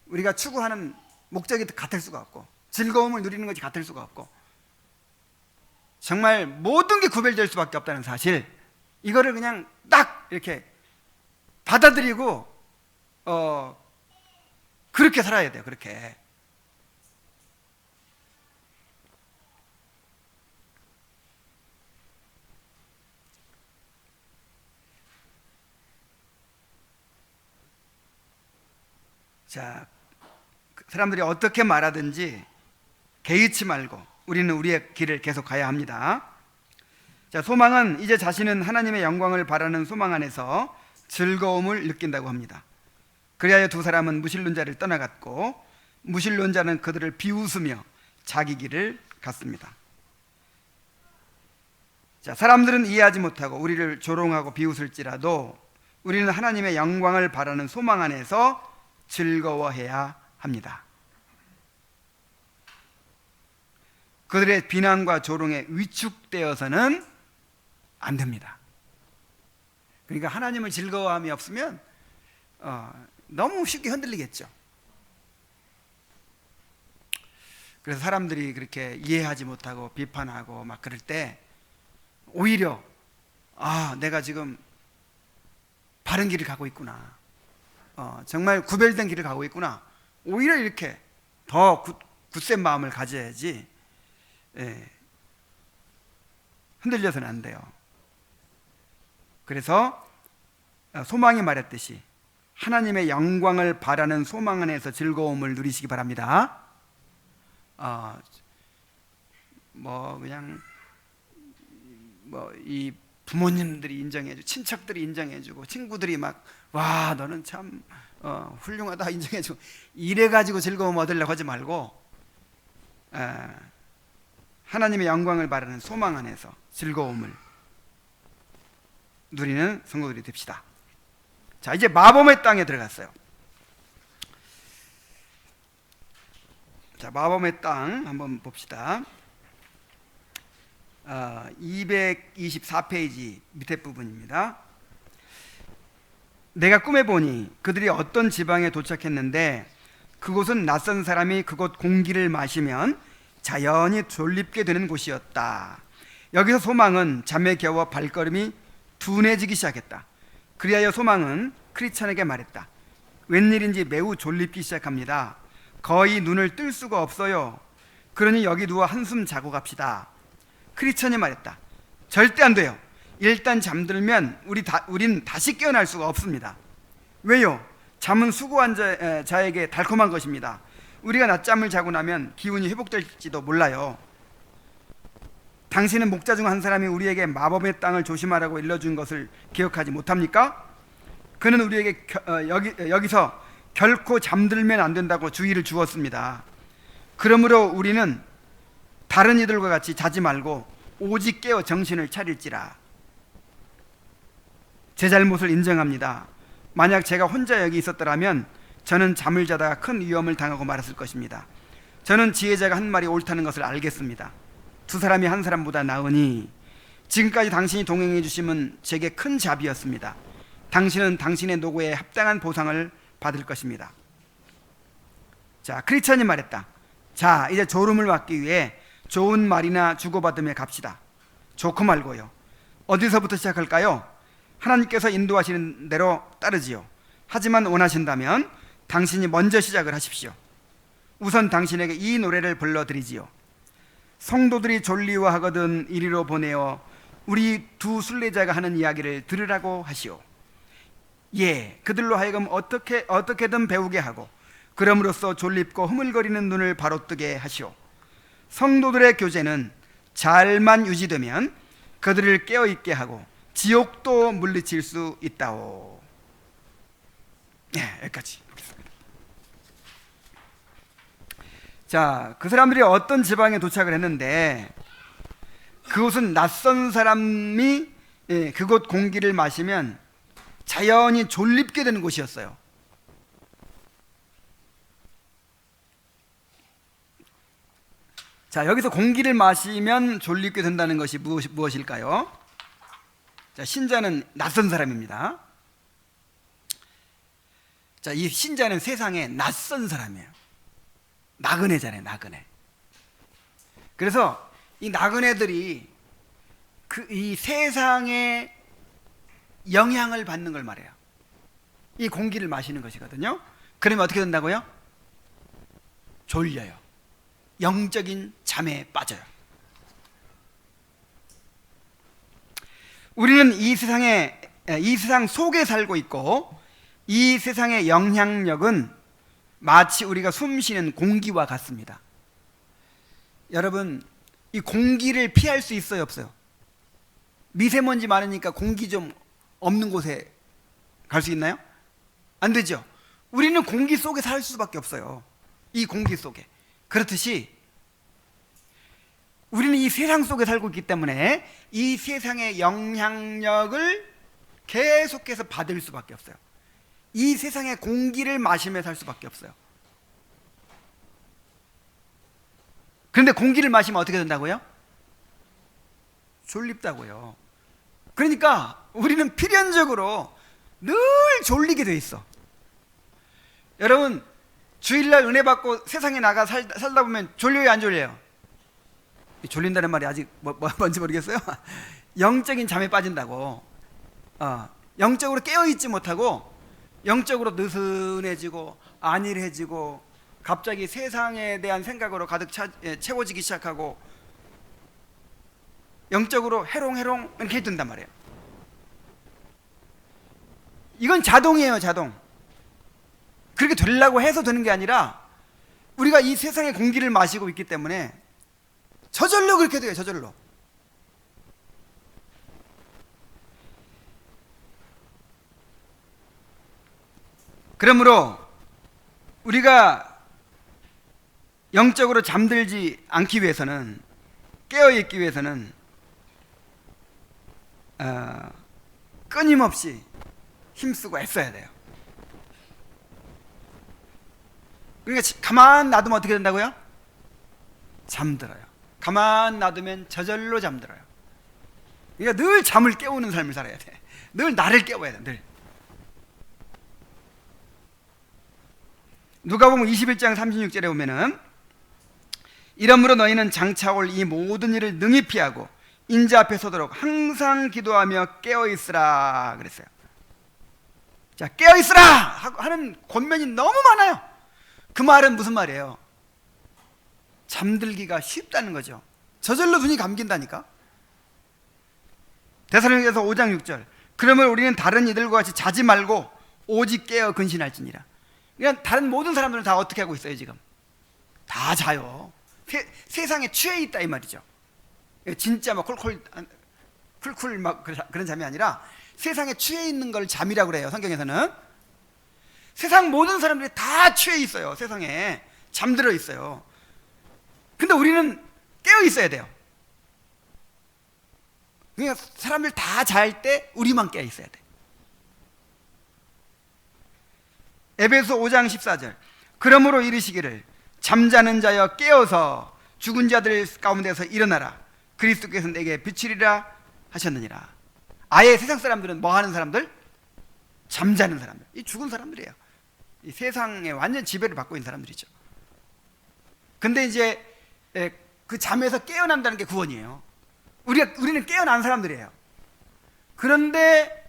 우리가 추구하는 목적이 같을 수가 없고 즐거움을 누리는 것이 같을 수가 없고 정말 모든 게 구별될 수밖에 없다는 사실, 이거를 그냥 딱 이렇게 받아들이고 그렇게 살아야 돼요. 그렇게. 자, 사람들이 어떻게 말하든지 개의치 말고 우리는 우리의 길을 계속 가야 합니다. 자, 소망은 이제 자신은 하나님의 영광을 바라는 소망 안에서 즐거움을 느낀다고 합니다. 그리하여 두 사람은 무신론자를 떠나갔고 무신론자는 그들을 비웃으며 자기 길을 갔습니다. 자, 사람들은 이해하지 못하고 우리를 조롱하고 비웃을지라도 우리는 하나님의 영광을 바라는 소망 안에서 즐거워해야 합니다. 그들의 비난과 조롱에 위축되어서는 안 됩니다. 그러니까 하나님을 즐거워함이 없으면 너무 쉽게 흔들리겠죠. 그래서 사람들이 그렇게 이해하지 못하고 비판하고 막 그럴 때 오히려 내가 지금 바른 길을 가고 있구나, 정말 구별된 길을 가고 있구나, 오히려 이렇게 더 굳센 마음을 가져야지 흔들려서는 안 돼요. 그래서 소망이 말했듯이 하나님의 영광을 바라는 소망 안에서 즐거움을 누리시기 바랍니다. 이 부모님들이 인정해주고 친척들이 인정해주고 친구들이 막 와 너는 참 훌륭하다 인정해주고 이래가지고 즐거움 얻으려고 하지 말고 하나님의 영광을 바라는 소망 안에서 즐거움을 누리는 성도들이 됩시다. 자, 이제 마범의 땅에 들어갔어요. 자, 마범의 땅 한번 봅시다. 224페이지 밑에 부분입니다. 내가 꿈에 보니 그들이 어떤 지방에 도착했는데 그곳은 낯선 사람이 그곳 공기를 마시면 자연히 졸립게 되는 곳이었다. 여기서 소망은 잠에 겨워 발걸음이 둔해지기 시작했다. 그리하여 소망은 크리스찬에게 말했다. 웬일인지 매우 졸립기 시작합니다. 거의 눈을 뜰 수가 없어요. 그러니 여기 누워 한숨 자고 갑시다. 크리스찬이 말했다. 절대 안 돼요. 일단 잠들면 우린 다시 깨어날 수가 없습니다. 왜요? 잠은 수고한 자에게 달콤한 것입니다. 우리가 낮잠을 자고 나면 기운이 회복될지도 몰라요. 당신은 목자 중 한 사람이 우리에게 마법의 땅을 조심하라고 일러준 것을 기억하지 못합니까? 그는 우리에게 여기서 결코 잠들면 안 된다고 주의를 주었습니다. 그러므로 우리는 다른 이들과 같이 자지 말고 오직 깨어 정신을 차릴지라. 제 잘못을 인정합니다. 만약 제가 혼자 여기 있었더라면 저는 잠을 자다가 큰 위험을 당하고 말았을 것입니다. 저는 지혜자가 한 말이 옳다는 것을 알겠습니다. 두 사람이 한 사람보다 나으니 지금까지 당신이 동행해 주심은 제게 큰 자비였습니다. 당신은 당신의 노고에 합당한 보상을 받을 것입니다. 자, 크리스찬이 말했다. 자, 이제 졸음을 막기 위해 좋은 말이나 주고받으며 갑시다. 좋고 말고요. 어디서부터 시작할까요? 하나님께서 인도하시는 대로 따르지요. 하지만 원하신다면 당신이 먼저 시작을 하십시오. 우선 당신에게 이 노래를 불러드리지요. 성도들이 졸리워하거든 이리로 보내어 우리 두 순례자가 하는 이야기를 들으라고 하시오. 예, 그들로 하여금 어떻게든 배우게 하고 그럼으로써 졸립고 흐물거리는 눈을 바로 뜨게 하시오. 성도들의 교제는 잘만 유지되면 그들을 깨어있게 하고 지옥도 물리칠 수 있다오. 네, 여기까지 보겠습니다. 자, 그 사람들이 어떤 지방에 도착을 했는데 그곳은 낯선 사람이 그곳 공기를 마시면 자연히 졸립게 되는 곳이었어요. 자, 여기서 공기를 마시면 졸립게 된다는 것이 무엇일까요? 자, 신자는 낯선 사람입니다. 자, 이 신자는 세상에 낯선 사람이에요. 나그네잖아요, 나그네. 그래서 이 나그네들이 이 세상의 영향을 받는 걸 말해요. 이 공기를 마시는 것이거든요. 그러면 어떻게 된다고요? 졸려요. 영적인 잠에 빠져요. 우리는 이 세상 속에 살고 있고 이 세상의 영향력은 마치 우리가 숨쉬는 공기와 같습니다. 여러분, 이 공기를 피할 수 있어요, 없어요? 미세먼지 많으니까 공기 좀 없는 곳에 갈 수 있나요? 안 되죠. 우리는 공기 속에 살 수밖에 없어요. 이 공기 속에. 그렇듯이 우리는 이 세상 속에 살고 있기 때문에 이 세상의 영향력을 계속해서 받을 수밖에 없어요. 이 세상의 공기를 마시며 살 수밖에 없어요. 그런데 공기를 마시면 어떻게 된다고요? 졸립다고요. 그러니까 우리는 필연적으로 늘 졸리게 돼 있어. 여러분, 주일날 은혜 받고 세상에 나가 살다 보면 졸려요, 안 졸려요? 졸린다는 말이 아직 뭔지 모르겠어요. 영적인 잠에 빠진다고. 영적으로 깨어있지 못하고 영적으로 느슨해지고 안일해지고 갑자기 세상에 대한 생각으로 가득 채워지기 시작하고 영적으로 해롱해롱 이렇게 된단 말이에요. 이건 자동이에요, 자동. 그렇게 되려고 해서 되는 게 아니라 우리가 이 세상의 공기를 마시고 있기 때문에 저절로 그렇게 돼요, 저절로. 그러므로 우리가 영적으로 잠들지 않기 위해서는, 깨어있기 위해서는 끊임없이 힘쓰고 애써야 돼요. 그러니까 가만 놔두면 어떻게 된다고요? 잠들어요. 가만 놔두면 저절로 잠들어요. 그러니까 늘 잠을 깨우는 삶을 살아야 돼. 늘 나를 깨워야 돼, 늘. 누가복음 21장 36절에 보면은 이러므로 너희는 장차 올 이 모든 일을 능히 피하고 인자 앞에 서도록 항상 기도하며 깨어있으라 그랬어요. 자, 깨어있으라 하는 권면이 너무 많아요. 그 말은 무슨 말이에요? 잠들기가 쉽다는 거죠. 저절로 눈이 감긴다니까. 데살로니가서 5장 6절. 그러면 우리는 다른 이들과 같이 자지 말고 오직 깨어 근신할지니라. 그냥 다른 모든 사람들은 다 어떻게 하고 있어요, 지금? 다 자요. 세상에 취해 있다 이 말이죠. 진짜 막 쿨쿨 막 그런 잠이 아니라 세상에 취해 있는 걸 잠이라고 그래요, 성경에서는. 세상 모든 사람들이 다 취해 있어요. 세상에 잠들어 있어요. 근데 우리는 깨어 있어야 돼요. 그러니까 사람들 다 잘 때 우리만 깨어 있어야 돼. 에베소 5장 14절. 그러므로 이르시기를 잠자는 자여 깨어서 죽은 자들 가운데서 일어나라. 그리스도께서 내게 비추리라 하셨느니라. 아예 세상 사람들은 뭐 하는 사람들? 잠자는 사람들. 이 죽은 사람들이에요. 이 세상에 완전 지배를 받고 있는 사람들이죠. 근데 이제 그 잠에서 깨어난다는 게 구원이에요. 우리는 깨어난 사람들이에요. 그런데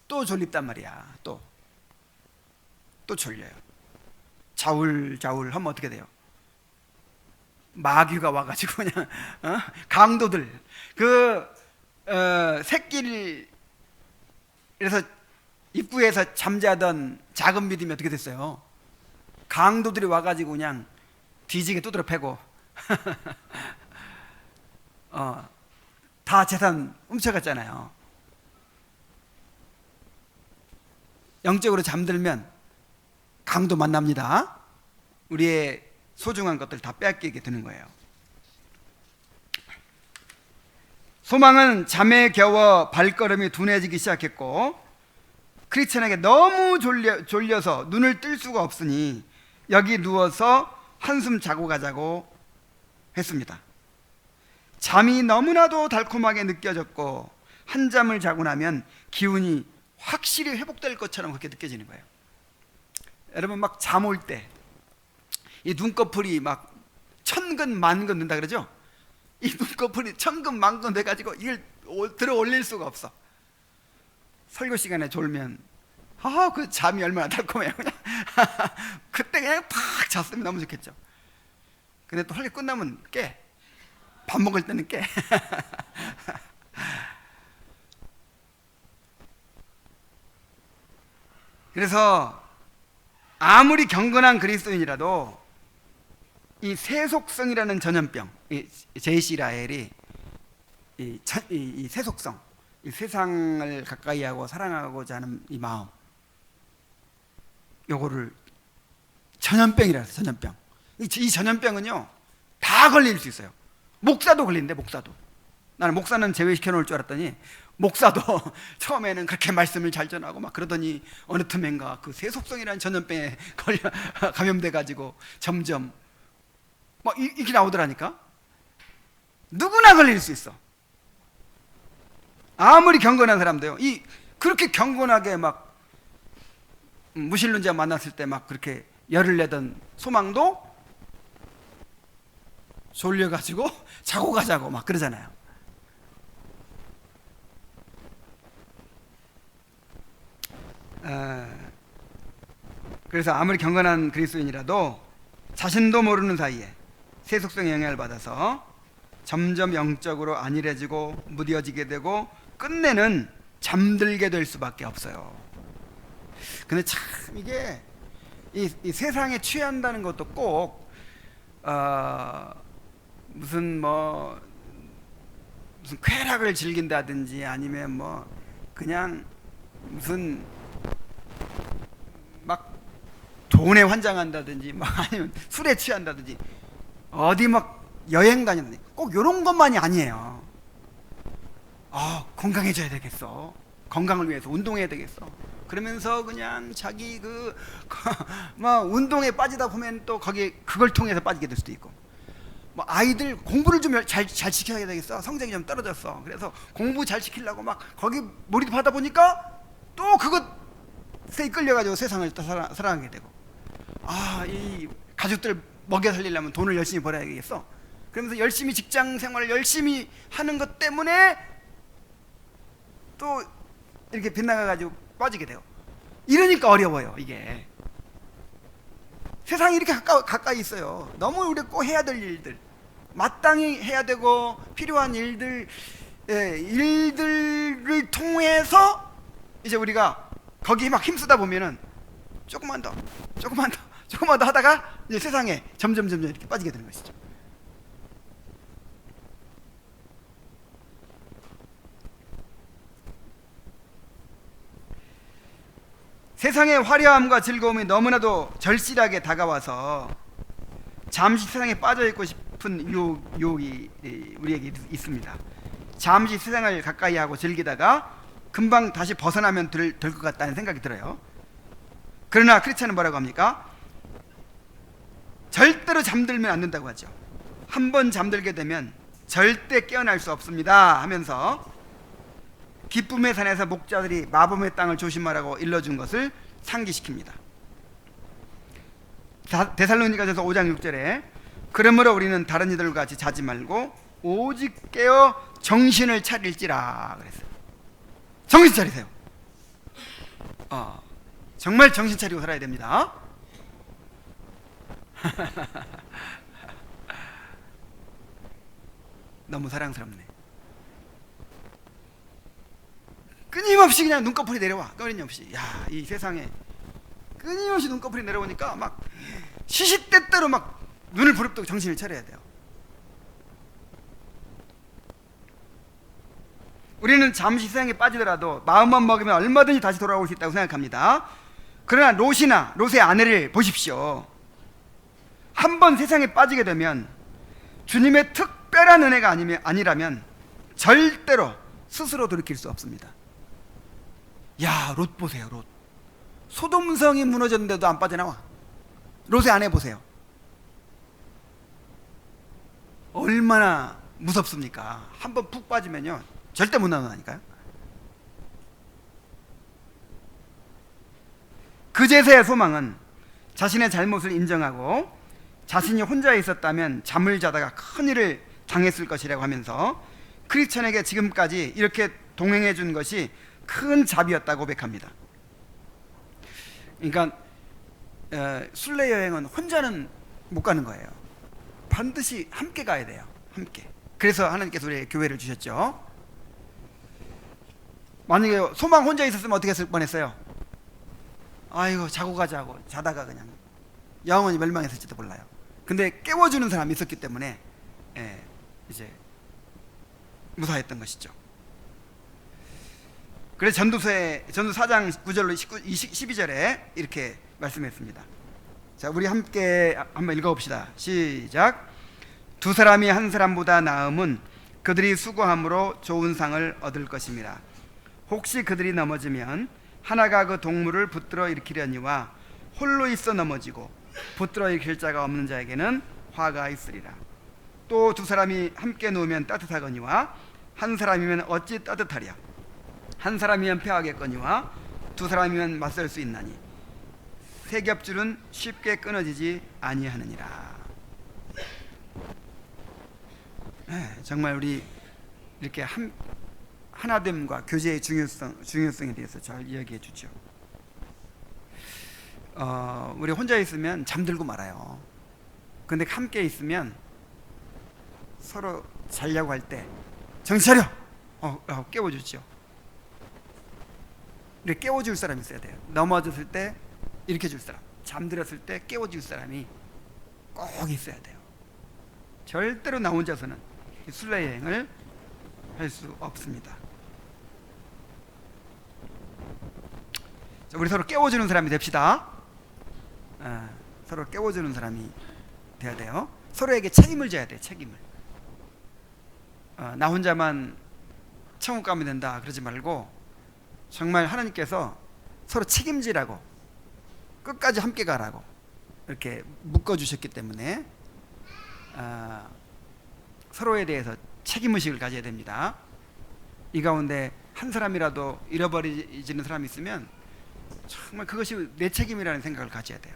또 졸립단 말이야. 또 졸려요. 자울자울 하면 어떻게 돼요? 마귀가 와가지고 그냥 강도들 새끼를 그래서 입구에서 잠자던 작은 믿음이 어떻게 됐어요? 강도들이 와가지고 그냥 뒤지게 두드려 패고 다 재산 훔쳐갔잖아요. 영적으로 잠들면 강도 만납니다. 우리의 소중한 것들 다 빼앗기게 되는 거예요. 소망은 잠에 겨워 발걸음이 둔해지기 시작했고 크리스천에게 너무 졸려서 눈을 뜰 수가 없으니 여기 누워서 한숨 자고 가자고 했습니다. 잠이 너무나도 달콤하게 느껴졌고 한잠을 자고 나면 기운이 확실히 회복될 것처럼 그렇게 느껴지는 거예요. 여러분 막 잠 올 때 이 눈꺼풀이 막 천근 만근 된다 그러죠? 이 눈꺼풀이 천근 만근 돼가지고 이걸 들어 올릴 수가 없어. 설교 시간에 졸면 그 잠이 얼마나 달콤해요. 그냥 그때 그냥 팍 잤으면 너무 좋겠죠. 근데 또 설교 끝나면 깨. 밥 먹을 때는 깨. 그래서 아무리 경건한 그리스도인이라도 이 세속성이라는 전염병, 제이시 라헬이 이 세속성, 이 세상을 가까이 하고 사랑하고자 하는 이 마음, 요거를 전염병이라 해서 전염병. 이 전염병은요 다 걸릴 수 있어요. 목사도 걸린대. 목사도. 나는 목사는 제외시켜 놓을 줄 알았더니 목사도 처음에는 그렇게 말씀을 잘 전하고 막 그러더니 어느 틈엔가 그 세속성이라는 전염병에 감염돼 가지고 점점 막 이렇게 나오더라니까. 누구나 걸릴 수 있어. 아무리 경건한 사람도요. 그렇게 경건하게 막 무신론자 만났을 때 막 그렇게 열을 내던 소망도 졸려가지고 자고 가자고 막 그러잖아요. 그래서 아무리 경건한 그리스도인이라도 자신도 모르는 사이에 세속성의 영향을 받아서 점점 영적으로 안일해지고 무뎌지게 되고 끝내는 잠들게 될 수밖에 없어요. 근데 참 이게 이 세상에 취한다는 것도 꼭 무슨 쾌락을 즐긴다든지 아니면 뭐 그냥 무슨 막 돈에 환장한다든지 막 아니면 술에 취한다든지 어디 막 여행 다닌다든지 꼭 이런 것만이 아니에요. 건강해져야 되겠어. 건강을 위해서 운동해야 되겠어. 그러면서 그냥 자기 막 운동에 빠지다 보면 또 그걸 통해서 빠지게 될 수도 있고, 뭐 아이들 공부를 좀 잘 시켜야 되겠어. 성적이 좀 떨어졌어. 그래서 공부 잘 시키려고 막 거기 몰입하다 보니까 또 그것에 이끌려가지고 세상을 또 살아가게 되고, 이 가족들 먹여 살리려면 돈을 열심히 벌어야겠어. 그러면서 열심히 직장 생활을 열심히 하는 것 때문에 또 이렇게 빗나가가지고 빠지게 돼요. 이러니까 어려워요. 이게 세상이 이렇게 가까이 있어요. 너무 우리가 꼭 해야 될 일들, 마땅히 해야 되고 필요한 일들을 통해서 이제 우리가 거기에 막 힘쓰다 보면은 조금만 더 하다가 이제 세상에 점점 이렇게 빠지게 되는 것이죠. 세상의 화려함과 즐거움이 너무나도 절실하게 다가와서 잠시 세상에 빠져있고 싶은 유혹이 우리에게 있습니다. 잠시 세상을 가까이 하고 즐기다가 금방 다시 벗어나면 될 것 같다는 생각이 들어요. 그러나 크리스천은 뭐라고 합니까? 절대로 잠들면 안 된다고 하죠. 한번 잠들게 되면 절대 깨어날 수 없습니다 하면서 기쁨의 산에서 목자들이 마범의 땅을 조심하라고 일러준 것을 상기시킵니다. 데살로니가전서 5장 6절에 그러므로 우리는 다른 이들과 같이 자지 말고 오직 깨어 정신을 차릴지라 그랬어요. 정신 차리세요. 정말 정신 차리고 살아야 됩니다. 너무 사랑스럽네. 끊임없이 그냥 눈꺼풀이 내려와. 끊임없이. 야, 이 세상에 끊임없이 눈꺼풀이 내려오니까 막 시시때때로 막 눈을 부릅뜨고 정신을 차려야 돼요. 우리는 잠시 세상에 빠지더라도 마음만 먹으면 얼마든지 다시 돌아올 수 있다고 생각합니다. 그러나 롯의 아내를 보십시오. 한번 세상에 빠지게 되면 주님의 특별한 은혜가 아니라면 절대로 스스로 돌이킬 수 없습니다. 야, 롯 보세요. 롯. 소돔성이 무너졌는데도 안 빠져나와. 롯의 아내 보세요. 얼마나 무섭습니까? 한번 푹 빠지면요 절대 못 나온다니까요. 그제서의 소망은 자신의 잘못을 인정하고 자신이 혼자 있었다면 잠을 자다가 큰일을 당했을 것이라고 하면서 크리스천에게 지금까지 이렇게 동행해 준 것이 큰 자비였다고 고백합니다. 그러니까 순례 여행은 혼자는 못 가는 거예요. 반드시 함께 가야 돼요. 함께. 그래서 하나님께서 우리에게 교회를 주셨죠. 만약에 소망 혼자 있었으면 어떻게 했을 뻔했어요? 아이고, 자고 가자고 자다가 그냥 영원히 멸망했을지도 몰라요. 근데 깨워주는 사람이 있었기 때문에 이제 무사했던 것이죠. 그래서 전도서 4장 9절로 12절에 이렇게 말씀했습니다. 자, 우리 함께 한번 읽어봅시다. 시작. 두 사람이 한 사람보다 나음은 그들이 수고함으로 좋은 상을 얻을 것입니다. 혹시 그들이 넘어지면 하나가 그 동물을 붙들어 일으키려니와 홀로 있어 넘어지고 붙들어 일으킬 자가 없는 자에게는 화가 있으리라. 또 두 사람이 함께 누우면 따뜻하거니와 한 사람이면 어찌 따뜻하랴. 한 사람이면 패하겠거니와 두 사람이면 맞설 수 있나니 세 겹줄은 쉽게 끊어지지 아니하느니라. 정말 우리 이렇게 하나됨과 교제의 중요성에 대해서 잘 이야기해 주죠. 우리 혼자 있으면 잠들고 말아요. 근데 함께 있으면 서로 자려고 할 때 정신 차려! 깨워주죠. 이렇게 깨워줄 사람이 있어야 돼요. 넘어졌을 때 일으켜줄 사람, 잠들었을 때 깨워줄 사람이 꼭 있어야 돼요. 절대로 나 혼자서는 순례 여행을 할 수 없습니다. 자, 우리 서로 깨워주는 사람이 됩시다. 서로 깨워주는 사람이 돼야 돼요. 서로에게 책임을 져야 돼요. 책임을. 나 혼자만 천국 가면 된다 그러지 말고 정말 하나님께서 서로 책임지라고 끝까지 함께 가라고 이렇게 묶어주셨기 때문에 서로에 대해서 책임의식을 가져야 됩니다. 이 가운데 한 사람이라도 잃어버리지는 사람이 있으면 정말 그것이 내 책임이라는 생각을 가져야 돼요.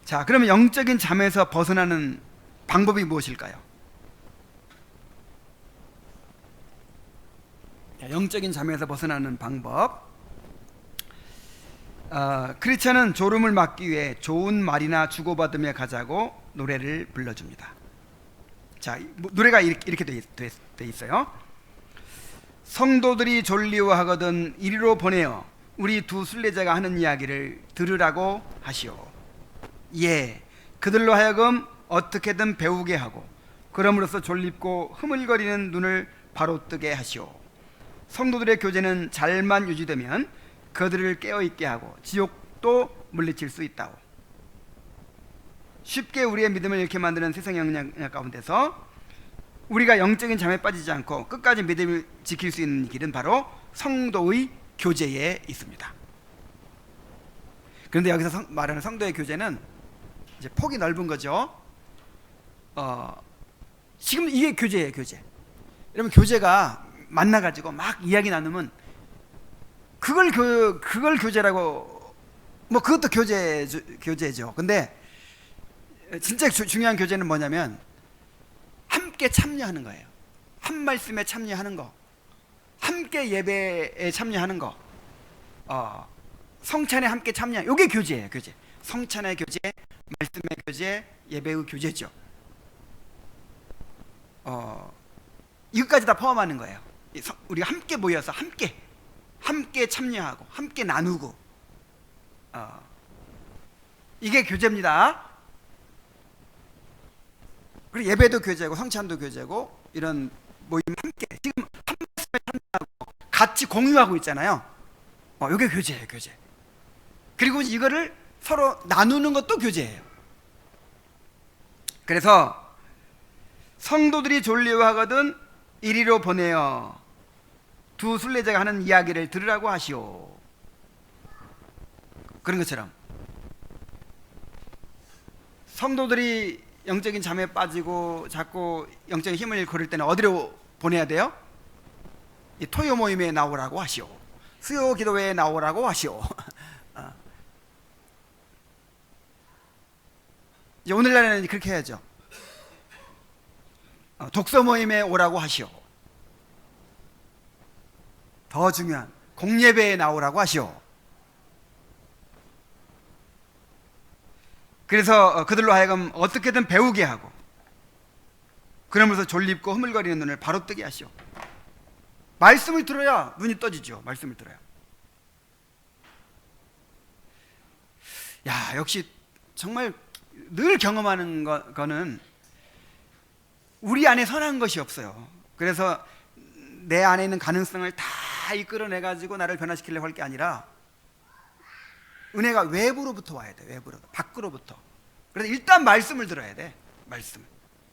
자, 그러면 영적인 잠에서 벗어나는 방법이 무엇일까요? 영적인 잠에서 벗어나는 방법. 크리스천은 졸음을 막기 위해 좋은 말이나 주고받으며 가자고 노래를 불러줍니다. 자, 노래가 이렇게 돼 있어요. 성도들이 졸리워하거든 이리로 보내어 우리 두 순례자가 하는 이야기를 들으라고 하시오. 예, 그들로 하여금 어떻게든 배우게 하고 그럼으로써 졸립고 흐물거리는 눈을 바로 뜨게 하시오. 성도들의 교제는 잘만 유지되면 그들을 깨어있게 하고 지옥도 물리칠 수 있다고. 쉽게 우리의 믿음을 잃게 만드는 세상 영향 가운데서 우리가 영적인 잠에 빠지지 않고 끝까지 믿음을 지킬 수 있는 길은 바로 성도의 교제에 있습니다. 그런데 여기서 말하는 성도의 교제는 이제 폭이 넓은 거죠. 지금 이게 교제예요, 교제. 여러분, 교제가 만나가지고 막 이야기 나누면 그걸 교제라고, 뭐 그것도 교제죠. 근데 진짜 중요한 교제는 뭐냐면 함께 참여하는 거예요. 한 말씀에 참여하는 거, 함께 예배에 참여하는 거, 성찬에 함께 참여. 이게 교제예요, 교제. 성찬의 교제, 말씀의 교제, 예배의 교제죠. 이것까지 다 포함하는 거예요. 우리가 함께 모여서 함께 참여하고 함께 나누고, 이게 교제입니다. 그리고 예배도 교제고 성찬도 교제고, 이런 모임 함께 지금 한 말씀에 참여하고 같이 공유하고 있잖아요. 이게 교제예요, 교제. 그리고 이거를 서로 나누는 것도 교제예요. 그래서 성도들이 졸리워하거든 이리로 보내어 두 순례자가 하는 이야기를 들으라고 하시오. 그런 것처럼 성도들이 영적인 잠에 빠지고 자꾸 영적인 힘을 잃고 그럴 때는 어디로 보내야 돼요? 이 토요 모임에 나오라고 하시오. 수요 기도회에 나오라고 하시오. 이제 오늘날에는 그렇게 해야죠. 독서 모임에 오라고 하시오. 더 중요한 공예배에 나오라고 하시오. 그래서 그들로 하여금 어떻게든 배우게 하고, 그러면서 졸립고 흐물거리는 눈을 바로 뜨게 하시오. 말씀을 들어야 눈이 떠지죠. 말씀을 들어야. 야, 역시 정말 늘 경험하는 거는 우리 안에 선한 것이 없어요. 그래서 내 안에 있는 가능성을 다 이끌어내 가지고 나를 변화시키려고 할 게 아니라 은혜가 외부로부터 와야 돼. 외부로부터, 밖으로부터. 그래서 일단 말씀을 들어야 돼. 말씀.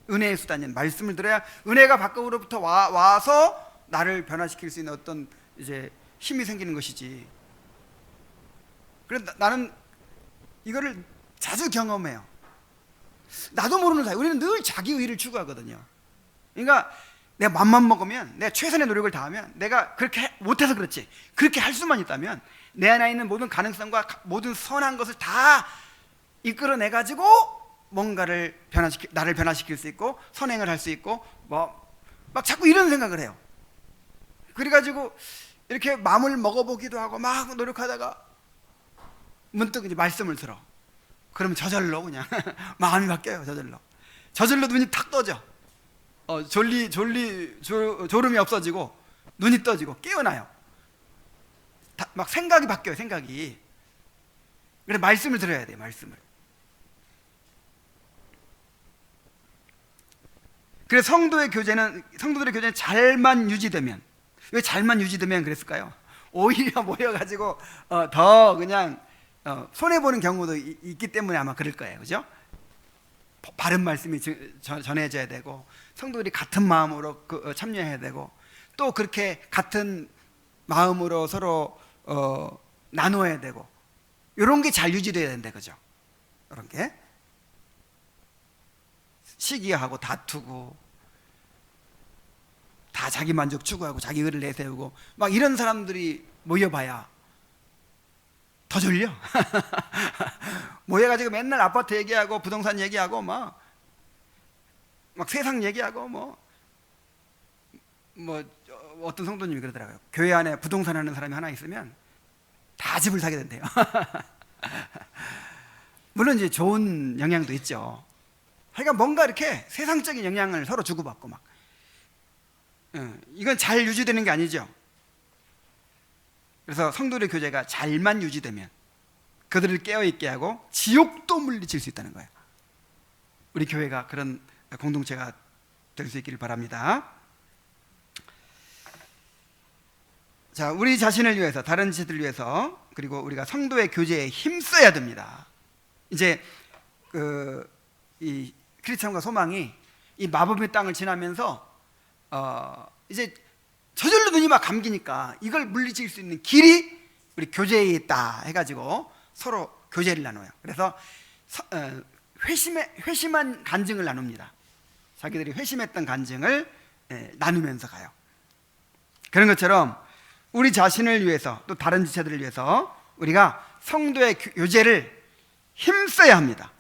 은혜의 수단인 말씀을 들어야 은혜가 밖으로부터 와서 나를 변화시킬 수 있는 어떤 이제 힘이 생기는 것이지. 그래서 나는 이거를 자주 경험해요. 나도 모르는 사이 우리는 늘 자기 의의를 추구하거든요. 그러니까 내가 맘만 먹으면, 내가 최선의 노력을 다하면, 내가 그렇게 못해서 그렇지, 그렇게 할 수만 있다면 내 안에 있는 모든 가능성과 모든 선한 것을 다 이끌어내 가지고 뭔가를 나를 변화시킬 수 있고 선행을 할 수 있고, 막 자꾸 이런 생각을 해요. 그래가지고 이렇게 마음을 먹어보기도 하고 막 노력하다가 문득 이제 말씀을 들어. 그러면 저절로 그냥 마음이 바뀌어요. 저절로 눈이 탁 떠져. 졸음이 없어지고 눈이 떠지고 깨어나요. 막 생각이 바뀌어요. 생각이. 그래서 말씀을 들어야 돼요. 말씀을. 그래서 성도들의 교제는 잘만 유지되면, 왜 잘만 유지되면 그랬을까요? 오히려 모여가지고 더 그냥 손해보는 경우도 있기 때문에 아마 그럴 거예요. 그죠? 바른 말씀이 전해져야 되고, 성도들이 같은 마음으로 참여해야 되고, 또 그렇게 같은 마음으로 서로 나누어야 되고, 이런 게 잘 유지돼야 된다. 그죠? 이런 게 시기하고 다투고 다 자기 만족 추구하고 자기 의를 내세우고 막 이런 사람들이 모여봐야 더 졸려. 모여가지고 맨날 아파트 얘기하고 부동산 얘기하고 막 세상 얘기하고 어떤 성도님이 그러더라고요. 교회 안에 부동산 하는 사람이 하나 있으면 다 집을 사게 된대요. 물론 이제 좋은 영향도 있죠. 그러니까 뭔가 이렇게 세상적인 영향을 서로 주고받고 막, 이건 잘 유지되는 게 아니죠. 그래서 성도의 교제가 잘만 유지되면 그들을 깨어있게 하고 지옥도 물리칠 수 있다는 거예요. 우리 교회가 그런 공동체가 될 수 있기를 바랍니다. 자, 우리 자신을 위해서, 다른 지체들을 위해서, 그리고 우리가 성도의 교제에 힘써야 됩니다. 이제 이 크리스천과 소망이 이 마법의 땅을 지나면서 이제 저절로 눈이 막 감기니까 이걸 물리칠 수 있는 길이 우리 교제에 있다 해가지고 서로 교제를 나눠요. 그래서 회심한 간증을 나눕니다. 자기들이 회심했던 간증을 나누면서 가요. 그런 것처럼 우리 자신을 위해서, 또 다른 지체들을 위해서 우리가 성도의 교제를 힘써야 합니다.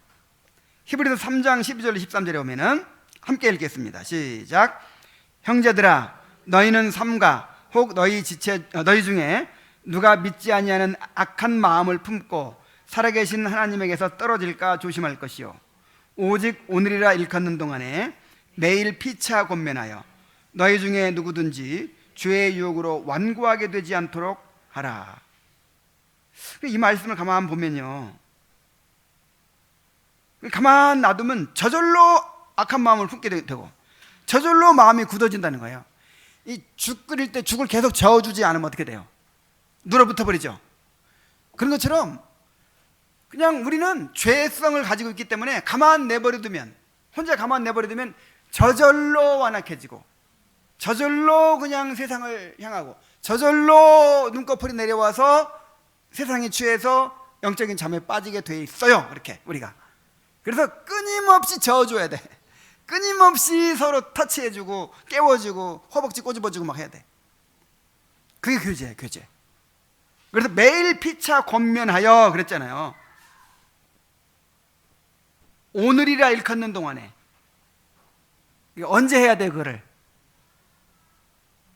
히브리서 3장 12절 13절에 보면은 함께 읽겠습니다. 시작. 형제들아, 너희는 삼가 혹 너희 중에 누가 믿지 아니하는 악한 마음을 품고 살아계신 하나님에게서 떨어질까 조심할 것이요 오직 오늘이라 일컫는 동안에 매일 피차 권면하여 너희 중에 누구든지 죄의 유혹으로 완고하게 되지 않도록 하라. 이 말씀을 가만 보면요, 가만 놔두면 저절로 악한 마음을 품게 되고 저절로 마음이 굳어진다는 거예요. 이 죽 끓일 때 죽을 계속 저어주지 않으면 어떻게 돼요? 눌어붙어 버리죠. 그런 것처럼 그냥 우리는 죄성을 가지고 있기 때문에 가만 내버려두면, 혼자 가만 내버려두면 저절로 완악해지고 저절로 그냥 세상을 향하고 저절로 눈꺼풀이 내려와서 세상에 취해서 영적인 잠에 빠지게 돼 있어요. 이렇게 우리가. 그래서 끊임없이 저어줘야 돼. 끊임없이 서로 터치해주고 깨워주고 허벅지 꼬집어주고 막 해야 돼. 그게 교제예요, 교제. 그래서 매일 피차 권면하여 그랬잖아요. 오늘이라 일컫는 동안에. 언제 해야 돼 그거를?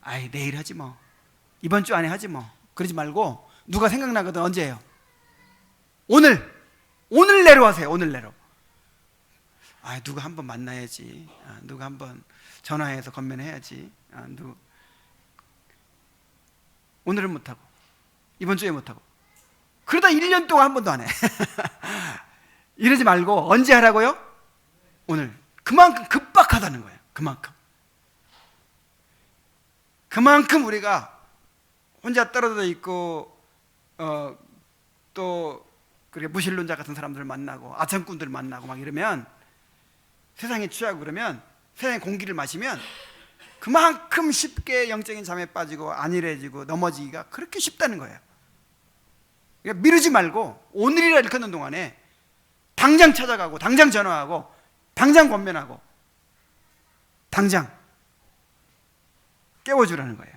아이 내일 하지 뭐, 이번 주 안에 하지 뭐, 그러지 말고 누가 생각나거든 언제 해요? 오늘 내로 하세요. 오늘 내로. 아 누가 한번 만나야지, 누가 한번 전화해서 건면해야지, 오늘은 못하고 이번 주에 못하고 그러다 1년 동안 한 번도 안 해. 이러지 말고 언제 하라고요? 오늘. 그만큼 급박하다는 거예요. 그만큼 우리가 혼자 떨어져 있고 또 그렇게 무신론자 같은 사람들 만나고 아첨꾼들 만나고 막 이러면, 세상에 취하고 그러면, 세상의 공기를 마시면 그만큼 쉽게 영적인 잠에 빠지고 안일해지고 넘어지기가 그렇게 쉽다는 거예요. 그러니까 미루지 말고 오늘이라 일컫는 동안에 당장 찾아가고 당장 전화하고 당장 권면하고 당장 깨워주라는 거예요.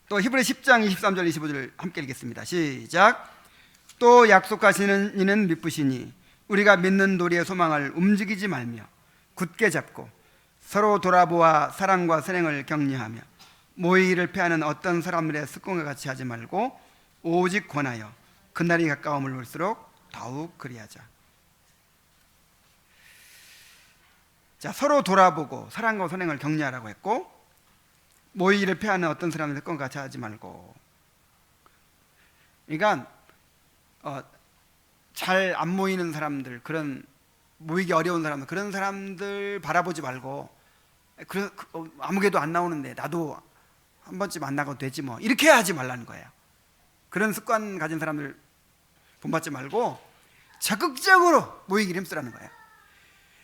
또 히브리 10장 23절 25절 함께 읽겠습니다. 시작. 또 약속하시는 이는 미쁘시니 우리가 믿는 도리의 소망을 움직이지 말며 굳게 잡고 서로 돌아보아 사랑과 선행을 격려하며 모이기를 패하는 어떤 사람들의 습관과 같이 하지 말고 오직 권하여 그날이 가까움을 볼수록 더욱 그리하자. 자, 서로 돌아보고 사랑과 선행을 격려하라고 했고, 모이기를 패하는 어떤 사람들의 습관과 같이 하지 말고. 그러니까 잘 안 모이는 사람들, 그런 모이기 어려운 사람들, 그런 사람들 바라보지 말고 아무개도 안 나오는데 나도 한 번쯤 안 나가도 되지 뭐, 이렇게 하지 말라는 거예요. 그런 습관 가진 사람들 본받지 말고 적극적으로 모이기를 힘쓰라는 거예요.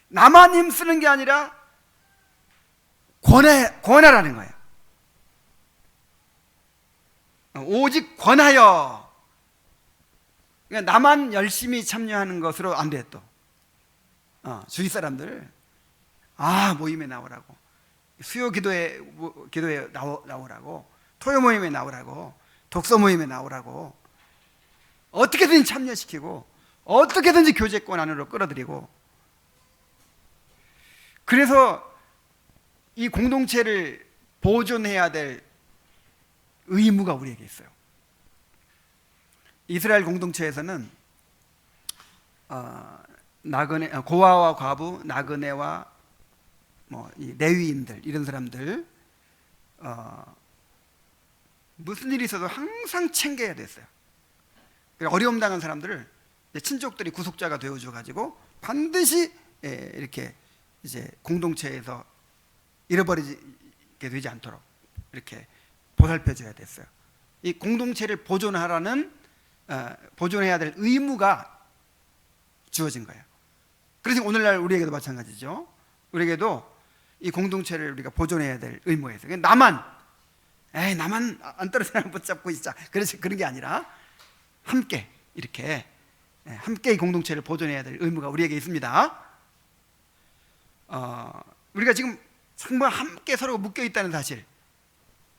나만 힘쓰는 게 아니라 권하라는 거예요. 오직 권하여. 그러니까 나만 열심히 참여하는 것으로 안 돼. 또 주위 사람들 모임에 나오라고, 수요 기도에 나오라고, 토요 모임에 나오라고, 독서 모임에 나오라고, 어떻게든지 참여시키고 어떻게든지 교제권 안으로 끌어들이고. 그래서 이 공동체를 보존해야 될 의무가 우리에게 있어요. 이스라엘 공동체에서는 고아와 과부, 나그네와 이 레위인들, 이런 사람들 무슨 일이 있어도 항상 챙겨야 됐어요. 어려움 당한 사람들을 친족들이 구속자가 되어줘 가지고 반드시 이렇게 이제 공동체에서 잃어버리게 되지 않도록 이렇게 보살펴줘야 됐어요. 이 공동체를 보존해야 될 의무가 주어진 거예요. 그래서 오늘날 우리에게도 마찬가지죠. 우리에게도 이 공동체를 우리가 보존해야 될 의무가 있어요. 나만 안 떨어지나 붙잡고 있자, 그런 게 아니라 함께 이렇게 함께 이 공동체를 보존해야 될 의무가 우리에게 있습니다. 우리가 지금 정말 함께 서로 묶여 있다는 사실,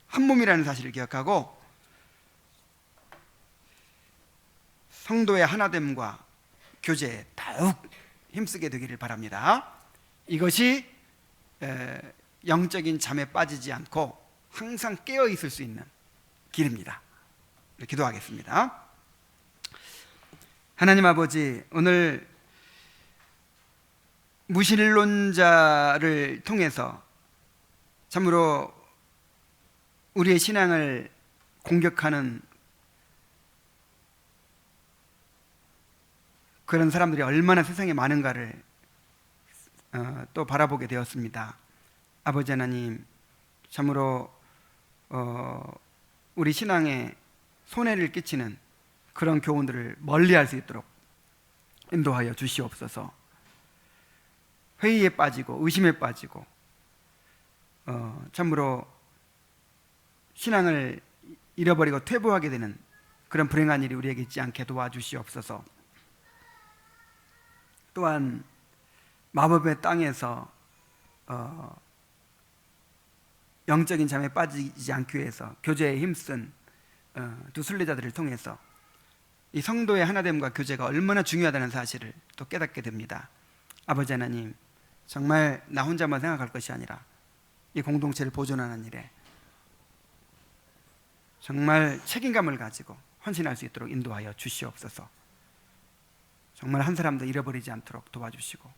한 몸이라는 사실을 기억하고 성도의 하나됨과 교제에 더욱 힘쓰게 되기를 바랍니다. 이것이 영적인 잠에 빠지지 않고 항상 깨어 있을 수 있는 길입니다. 기도하겠습니다. 하나님 아버지, 오늘 무신론자를 통해서 참으로 우리의 신앙을 공격하는 그런 사람들이 얼마나 세상에 많은가를 또 바라보게 되었습니다. 아버지 하나님, 참으로 우리 신앙에 손해를 끼치는 그런 교훈들을 멀리할 수 있도록 인도하여 주시옵소서. 회의에 빠지고 의심에 빠지고 참으로 신앙을 잃어버리고 퇴보하게 되는 그런 불행한 일이 우리에게 있지 않게 도와주시옵소서. 또한 마법의 땅에서 영적인 잠에 빠지지 않기 위해서 교제에 힘쓴 두 순례자들을 통해서 이 성도의 하나됨과 교제가 얼마나 중요하다는 사실을 또 깨닫게 됩니다. 아버지 하나님, 정말 나 혼자만 생각할 것이 아니라 이 공동체를 보존하는 일에 정말 책임감을 가지고 헌신할 수 있도록 인도하여 주시옵소서. 정말 한 사람도 잃어버리지 않도록 도와주시고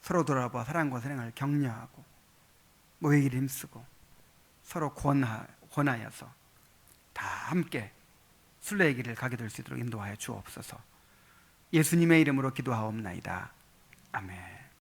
서로 돌아봐 사랑과 사랑을 격려하고 모이기를 힘쓰고 서로 권하여서 다 함께 순례의 길을 가게 될 수 있도록 인도하여 주옵소서. 예수님의 이름으로 기도하옵나이다. 아멘.